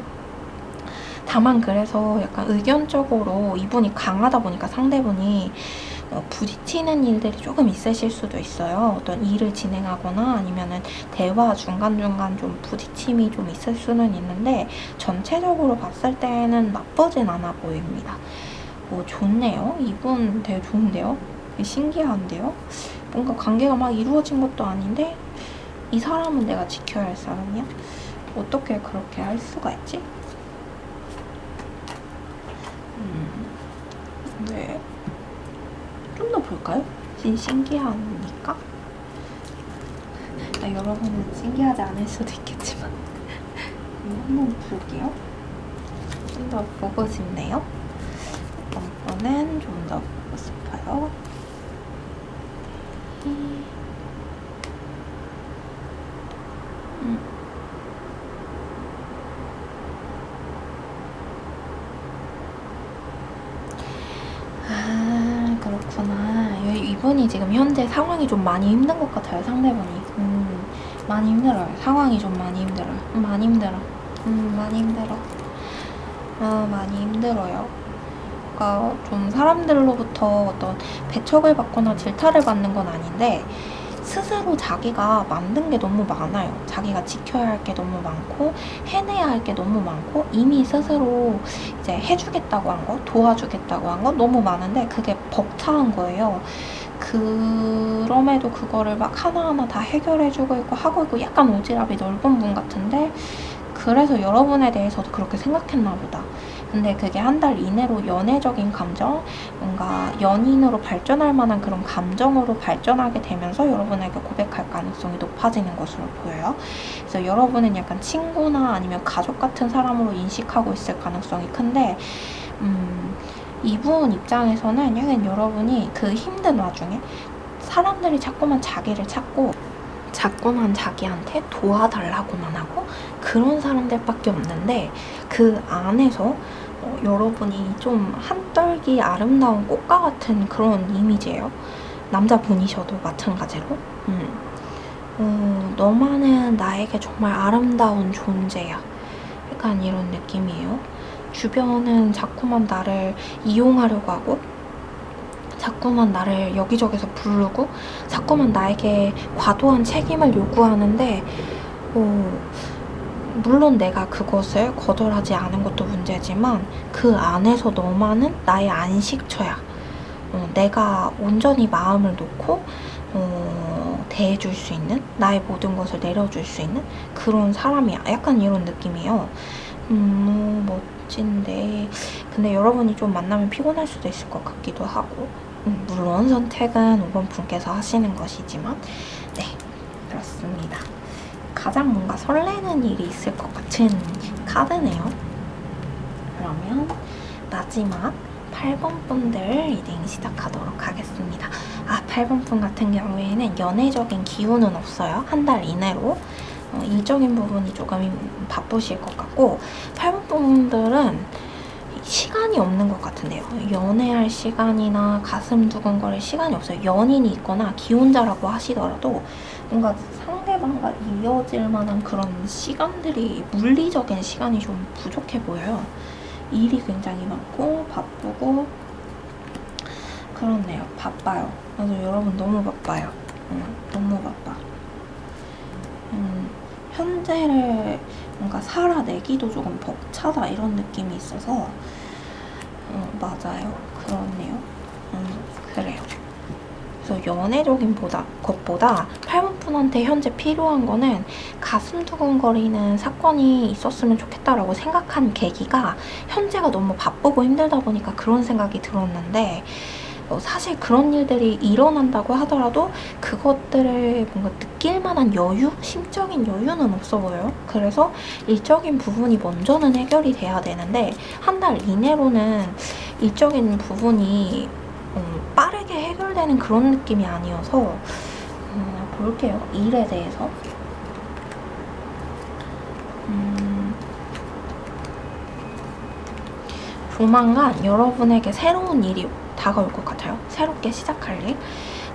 다만 그래서 약간 의견적으로 이분이 강하다 보니까 상대분이 부딪히는 일들이 조금 있으실 수도 있어요. 어떤 일을 진행하거나 아니면은 대화 중간중간 좀 부딪힘이 좀 있을 수는 있는데, 전체적으로 봤을 때는 나쁘진 않아 보입니다. 좋네요. 이분 되게 좋은데요? 신기한데요? 뭔가 관계가 막 이루어진 것도 아닌데 이 사람은 내가 지켜야 할 사람이야? 어떻게 그렇게 할 수가 있지? 네. 좀 더 볼까요? 신기하니까? 여러분은 신기하지 않을 수도 있겠지만 한번 볼게요. 좀 더 보고 싶네요. 이번 거는 좀 더 보고 싶어요. 그렇구나. 이분이 지금 현재 상황이 좀 많이 힘든 것 같아요, 상대방이. 많이 힘들어요. 상황이 좀 많이 힘들어요. 많이 힘들어. 많이 힘들어. 많이 힘들어요. 그러니까 좀 사람들로부터 어떤 배척을 받거나 질타를 받는 건 아닌데 스스로 자기가 만든 게 너무 많아요. 자기가 지켜야 할 게 너무 많고 해내야 할 게 너무 많고 이미 스스로 이제 해주겠다고 한 거, 도와주겠다고 한 거 너무 많은데 그게 벅차한 거예요. 그럼에도 그거를 막 하나하나 다 해결해주고 있고 하고 있고 약간 오지랖이 넓은 분 같은데 그래서 여러분에 대해서도 그렇게 생각했나 보다. 근데 그게 한 달 이내로 연애적인 감정, 뭔가 연인으로 발전할 만한 그런 감정으로 발전하게 되면서 여러분에게 고백할 가능성이 높아지는 것으로 보여요. 그래서 여러분은 약간 친구나 아니면 가족 같은 사람으로 인식하고 있을 가능성이 큰데 이분 입장에서는 약간 여러분이 그 힘든 와중에 사람들이 자꾸만 자기를 찾고 자꾸만 자기한테 도와달라고만 하고 그런 사람들밖에 없는데 그 안에서 여러분이 좀 한떨기 아름다운 꽃과 같은 그런 이미지예요. 남자분이셔도 마찬가지로. 너만은 나에게 정말 아름다운 존재야. 약간 이런 느낌이에요. 주변은 자꾸만 나를 이용하려고 하고 자꾸만 나를 여기저기서 부르고 자꾸만 나에게 과도한 책임을 요구하는데 물론 내가 그것을 거절하지 않은 것도 문제지만 그 안에서 너만은 나의 안식처야. 내가 온전히 마음을 놓고 대해줄 수 있는 나의 모든 것을 내려줄 수 있는 그런 사람이야. 약간 이런 느낌이에요. 멋진데 근데 여러분이 좀 만나면 피곤할 수도 있을 것 같기도 하고 물론 선택은 5번 분께서 하시는 것이지만 네 그렇습니다. 가장 뭔가 설레는 일이 있을 것 같은 카드네요. 그러면 마지막 8번 분들 리딩 시작하도록 하겠습니다. 8번 분 같은 경우에는 연애적인 기운은 없어요. 한 달 이내로. 일적인 부분이 조금 바쁘실 것 같고 8번 분들은 시간이 없는 것 같은데요. 연애할 시간이나 가슴 두근거릴 시간이 없어요. 연인이 있거나 기혼자라고 하시더라도 뭔가 상대방과 이어질 만한 그런 시간들이 물리적인 시간이 좀 부족해 보여요. 일이 굉장히 많고 바쁘고 그렇네요. 바빠요. 그래서 여러분 너무 바빠요. 너무 바빠. 현재를 뭔가 살아내기도 조금 벅차다 이런 느낌이 있어서 맞아요. 그렇네요. 그래요. 그래서 연애적인 것보다 8번 분한테 현재 필요한 거는 가슴 두근거리는 사건이 있었으면 좋겠다라고 생각한 계기가 현재가 너무 바쁘고 힘들다 보니까 그런 생각이 들었는데 사실 그런 일들이 일어난다고 하더라도 그것들을 뭔가 느낄 만한 여유? 심적인 여유는 없어 보여요. 그래서 일적인 부분이 먼저는 해결이 돼야 되는데 한 달 이내로는 일적인 부분이 빠르게 해결되는 그런 느낌이 아니어서 볼게요. 일에 대해서. 조만간 여러분에게 새로운 일이 다가올 것 같아요. 새롭게 시작할 일.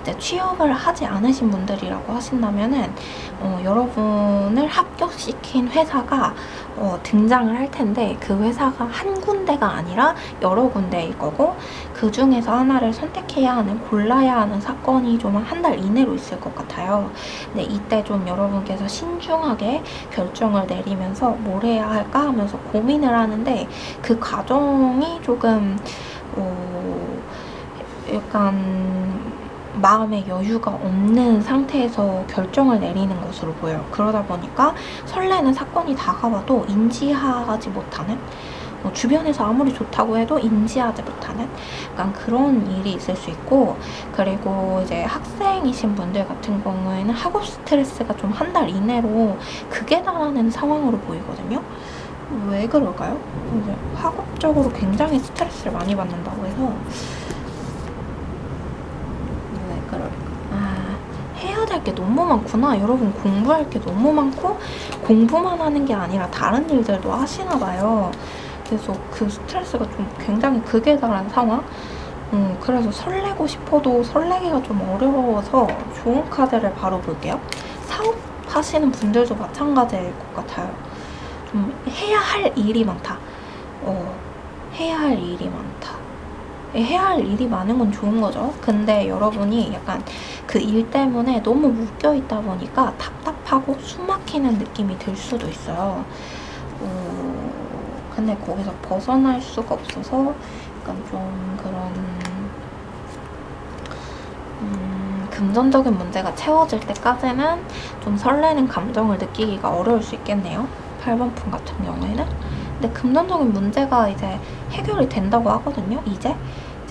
이제 취업을 하지 않으신 분들이라고 하신다면은 여러분을 합격시킨 회사가 등장을 할 텐데 그 회사가 한 군데가 아니라 여러 군데일 거고 그 중에서 하나를 선택해야 하는 골라야 하는 사건이 좀 한 달 이내로 있을 것 같아요. 근데 이때 좀 여러분께서 신중하게 결정을 내리면서 뭘 해야 할까 하면서 고민을 하는데 그 과정이 조금 약간 마음의 여유가 없는 상태에서 결정을 내리는 것으로 보여요. 그러다 보니까 설레는 사건이 다가와도 인지하지 못하는 주변에서 아무리 좋다고 해도 인지하지 못하는 약간 그런 일이 있을 수 있고 그리고 이제 학생이신 분들 같은 경우에는 학업 스트레스가 좀 한 달 이내로 극에 달하는 상황으로 보이거든요. 왜 그럴까요? 이제 학업적으로 굉장히 스트레스를 많이 받는다고 해서 해야 될 게 너무 많구나. 여러분 공부할 게 너무 많고 공부만 하는 게 아니라 다른 일들도 하시나 봐요. 그래서 그 스트레스가 좀 굉장히 극에 달한 상황? 그래서 설레고 싶어도 설레기가 좀 어려워서 좋은 카드를 바로 볼게요. 사업하시는 분들도 마찬가지일 것 같아요. 좀 해야 할 일이 많다. 해야 할 일이 많다. 해야 할 일이 많은 건 좋은 거죠. 근데 여러분이 약간 그 일 때문에 너무 묶여 있다 보니까 답답하고 숨 막히는 느낌이 들 수도 있어요. 근데 거기서 벗어날 수가 없어서 약간 좀 그런 금전적인 문제가 채워질 때까지는 좀 설레는 감정을 느끼기가 어려울 수 있겠네요. 8번 품 같은 경우에는. 근데 금전적인 문제가 이제 해결이 된다고 하거든요. 이제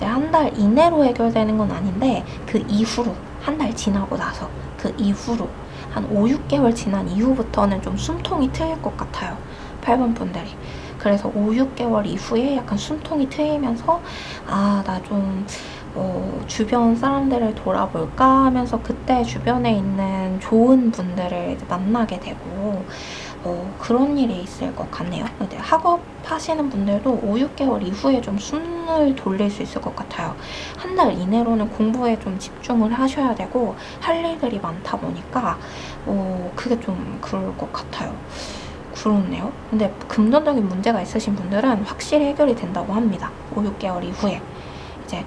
한 달 이내로 해결되는 건 아닌데 그 이후로 한 달 지나고 나서 그 이후로 한 5, 6개월 지난 이후부터는 좀 숨통이 트일 것 같아요. 8번 분들이. 그래서 5, 6개월 이후에 약간 숨통이 트이면서 나 좀 주변 사람들을 돌아볼까 하면서 그때 주변에 있는 좋은 분들을 이제 만나게 되고 그런 일이 있을 것 같네요. 근데 학업 하시는 분들도 5, 6개월 이후에 좀 숨을 돌릴 수 있을 것 같아요. 한 달 이내로는 공부에 좀 집중을 하셔야 되고 할 일들이 많다 보니까 그게 좀 그럴 것 같아요. 그렇네요. 근데 금전적인 문제가 있으신 분들은 확실히 해결이 된다고 합니다. 5, 6개월 이후에. 이제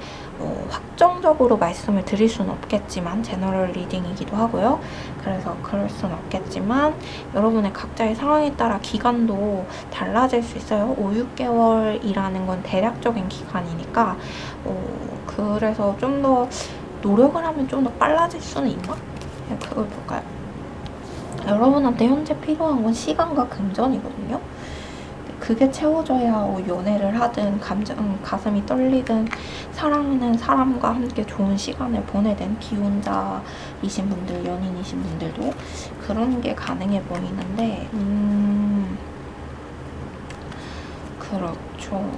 확정적으로 말씀을 드릴 수는 없겠지만 제너럴 리딩이기도 하고요. 그래서 그럴 수는 없겠지만 여러분의 각자의 상황에 따라 기간도 달라질 수 있어요. 5, 6개월이라는 건 대략적인 기간이니까 그래서 좀 더 노력을 하면 좀 더 빨라질 수는 있나? 그걸 볼까요? 여러분한테 현재 필요한 건 시간과 금전이거든요. 그게 채워져야 연애를 하든 가슴이 떨리든 사랑하는 사람과 함께 좋은 시간을 보내든 기혼자이신 분들, 연인이신 분들도 그런 게 가능해 보이는데 그렇죠.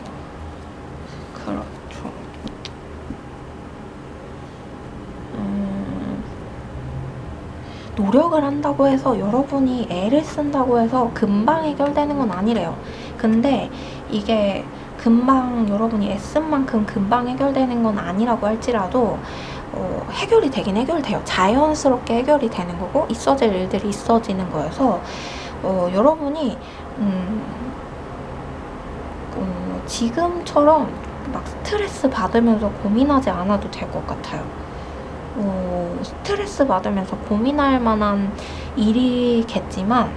노력을 한다고 해서 여러분이 애를 쓴다고 해서 금방 해결되는 건 아니래요. 근데 이게 금방 여러분이 애쓴 만큼 금방 해결되는 건 아니라고 할지라도 해결이 되긴 해결돼요. 자연스럽게 해결이 되는 거고 있어질 일들이 있어지는 거여서 여러분이 지금처럼 막 스트레스 받으면서 고민하지 않아도 될 것 같아요. 스트레스 받으면서 고민할 만한 일이겠지만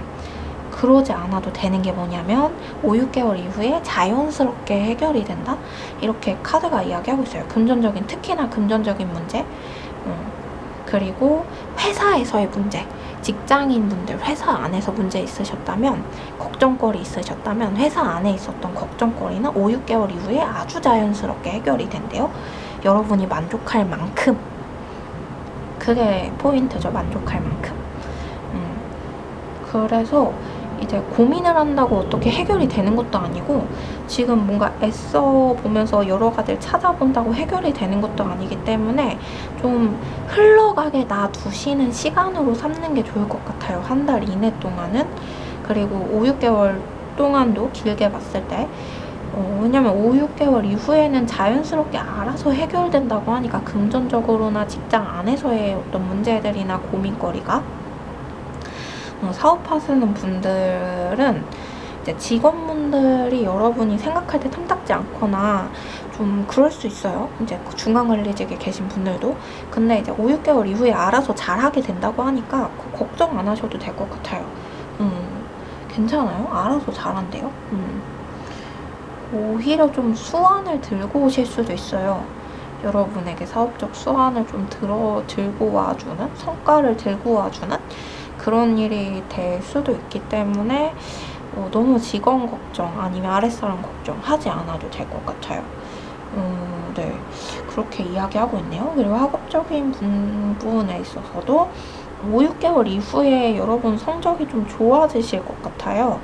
그러지 않아도 되는 게 뭐냐면 5, 6개월 이후에 자연스럽게 해결이 된다? 이렇게 카드가 이야기하고 있어요. 특히나 금전적인 문제, 그리고 회사에서의 문제, 직장인분들 회사 안에서 문제 있으셨다면, 걱정거리 있으셨다면 회사 안에 있었던 걱정거리는 5, 6개월 이후에 아주 자연스럽게 해결이 된대요. 여러분이 만족할 만큼. 그게 포인트죠. 만족할 만큼. 그래서 이제 고민을 한다고 어떻게 해결이 되는 것도 아니고 지금 뭔가 애써 보면서 여러 가지를 찾아본다고 해결이 되는 것도 아니기 때문에 좀 흘러가게 놔두시는 시간으로 삼는 게 좋을 것 같아요. 한 달 이내 동안은. 그리고 5, 6개월 동안도 길게 봤을 때 왜냐면 5, 6개월 이후에는 자연스럽게 알아서 해결된다고 하니까 금전적으로나 직장 안에서의 어떤 문제들이나 고민거리가 사업하시는 분들은 이제 직원분들이 여러분이 생각할 때 탐탁지 않거나 좀 그럴 수 있어요. 이제 중간관리직에 계신 분들도. 근데 이제 5, 6개월 이후에 알아서 잘하게 된다고 하니까 걱정 안 하셔도 될 것 같아요. 괜찮아요. 알아서 잘한대요. 오히려 좀 수완을 들고 오실 수도 있어요. 여러분에게 사업적 수완을 좀 들고 와주는, 성과를 들고 와주는 그런 일이 될 수도 있기 때문에 너무 직원 걱정 아니면 아랫사람 걱정 하지 않아도 될 것 같아요. 네, 그렇게 이야기하고 있네요. 그리고 학업적인 부분에 있어서도 5, 6개월 이후에 여러분 성적이 좀 좋아지실 것 같아요.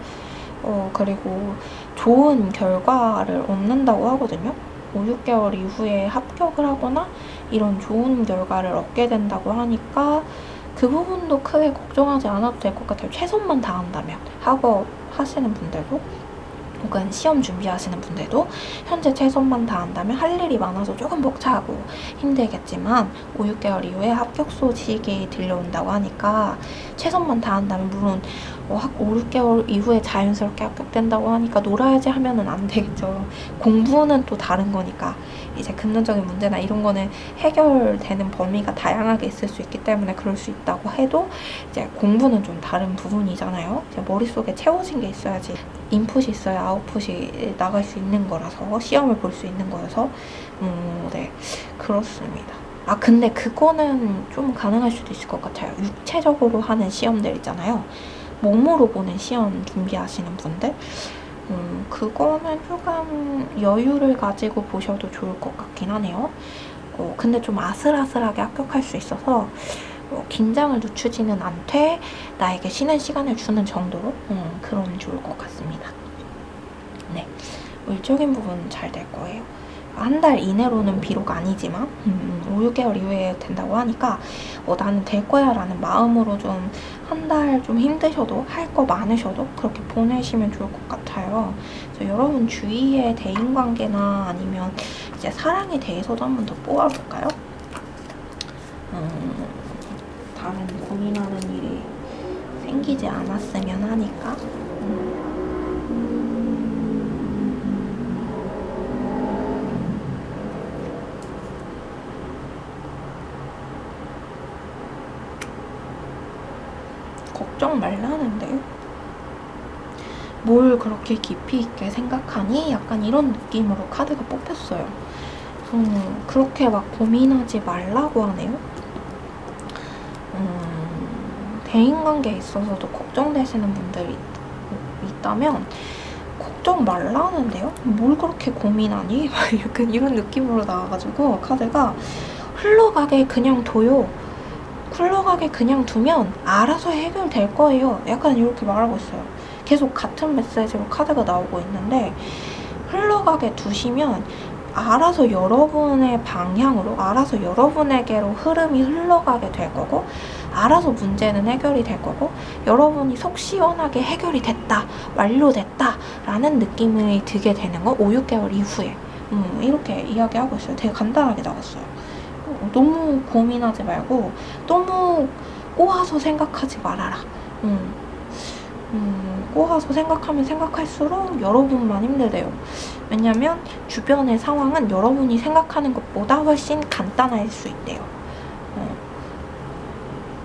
그리고 좋은 결과를 얻는다고 하거든요. 5, 6개월 이후에 합격을 하거나 이런 좋은 결과를 얻게 된다고 하니까 그 부분도 크게 걱정하지 않아도 될 것 같아요. 최선만 다한다면. 학업 하시는 분들도. 혹은 시험 준비하시는 분들도 현재 최선만 다한다면 할 일이 많아서 조금 벅차고 힘들겠지만 5, 6개월 이후에 합격 소식이 들려온다고 하니까 최선만 다한다면 물론 5, 6개월 이후에 자연스럽게 합격된다고 하니까 놀아야지 하면은 안 되겠죠. 공부는 또 다른 거니까 이제 금전적인 문제나 이런 거는 해결되는 범위가 다양하게 있을 수 있기 때문에 그럴 수 있다고 해도 이제 공부는 좀 다른 부분이잖아요. 이제 머릿속에 채워진 게 있어야지 인풋이 있어야 아웃풋이 나갈 수 있는 거라서 시험을 볼 수 있는 거여서 네 그렇습니다. 아 근데 그거는 좀 가능할 수도 있을 것 같아요. 육체적으로 하는 시험들 있잖아요. 몸으로 보는 시험 준비하시는 분들 그거는 조금 여유를 가지고 보셔도 좋을 것 같긴 하네요. 근데 좀 아슬아슬하게 합격할 수 있어서 긴장을 늦추지는 않되 나에게 쉬는 시간을 주는 정도로 그러면 좋을 것 같습니다. 네, 물적인 부분은 잘 될 거예요. 한 달 이내로는 비록 아니지만 5, 6개월 이후에 된다고 하니까 나는 될 거야 라는 마음으로 좀 한 달 좀 힘드셔도 할 거 많으셔도 그렇게 보내시면 좋을 것 같아요. 그래서 여러분 주위의 대인관계나 아니면 이제 사랑에 대해서도 한번 더 뽑아볼까요? 다른 고민하는 일이 생기지 않았으면 하니까 걱정 말라는데요? 뭘 그렇게 깊이 있게 생각하니? 약간 이런 느낌으로 카드가 뽑혔어요. 그렇게 막 고민하지 말라고 하네요. 대인관계에 있어서도 걱정되시는 분들이 있다면 걱정 말라는데요? 뭘 그렇게 고민하니? 약간 이런 느낌으로 나와가지고 카드가 흘러가게 그냥 둬요. 흘러가게 그냥 두면 알아서 해결될 거예요. 약간 이렇게 말하고 있어요. 계속 같은 메시지로 카드가 나오고 있는데 흘러가게 두시면 알아서 여러분의 방향으로 알아서 여러분에게로 흐름이 흘러가게 될 거고 알아서 문제는 해결이 될 거고 여러분이 속 시원하게 해결이 됐다 완료됐다 라는 느낌이 들게 되는 거 5, 6개월 이후에 이렇게 이야기하고 있어요. 되게 간단하게 나왔어요. 너무 고민하지 말고 너무 꼬아서 생각하지 말아라. 꼬아서 생각하면 생각할수록 여러분만 힘들대요. 왜냐면 주변의 상황은 여러분이 생각하는 것보다 훨씬 간단할 수 있대요.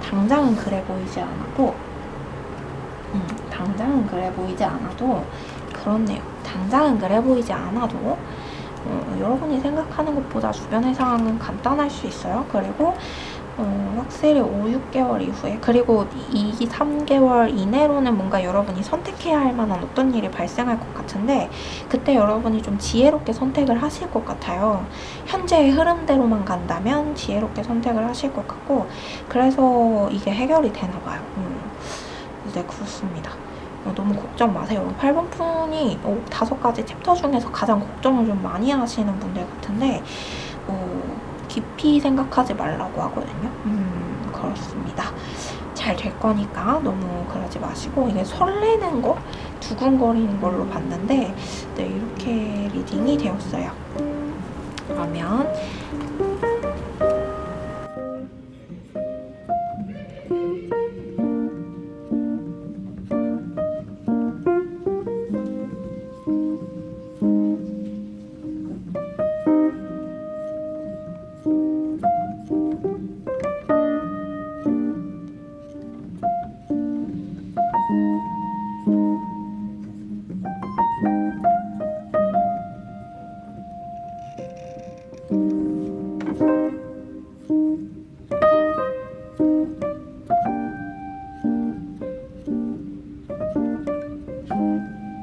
당장은 그래 보이지 않아도 당장은 그래 보이지 않아도 그렇네요. 당장은 그래 보이지 않아도 여러분이 생각하는 것보다 주변의 상황은 간단할 수 있어요. 그리고 확실히 5, 6개월 이후에 그리고 2, 3개월 이내로는 뭔가 여러분이 선택해야 할 만한 어떤 일이 발생할 것 같은데 그때 여러분이 좀 지혜롭게 선택을 하실 것 같아요. 현재의 흐름대로만 간다면 지혜롭게 선택을 하실 것 같고 그래서 이게 해결이 되나 봐요. 네, 그렇습니다. 너무 걱정 마세요. 8번 푼이 5가지 챕터 중에서 가장 걱정을 좀 많이 하시는 분들 같은데 깊이 생각하지 말라고 하거든요. 그렇습니다. 잘 될 거니까 너무 그러지 마시고 이게 설레는 거, 두근거리는 걸로 봤는데 네, 이렇게 리딩이 되었어요. 그러면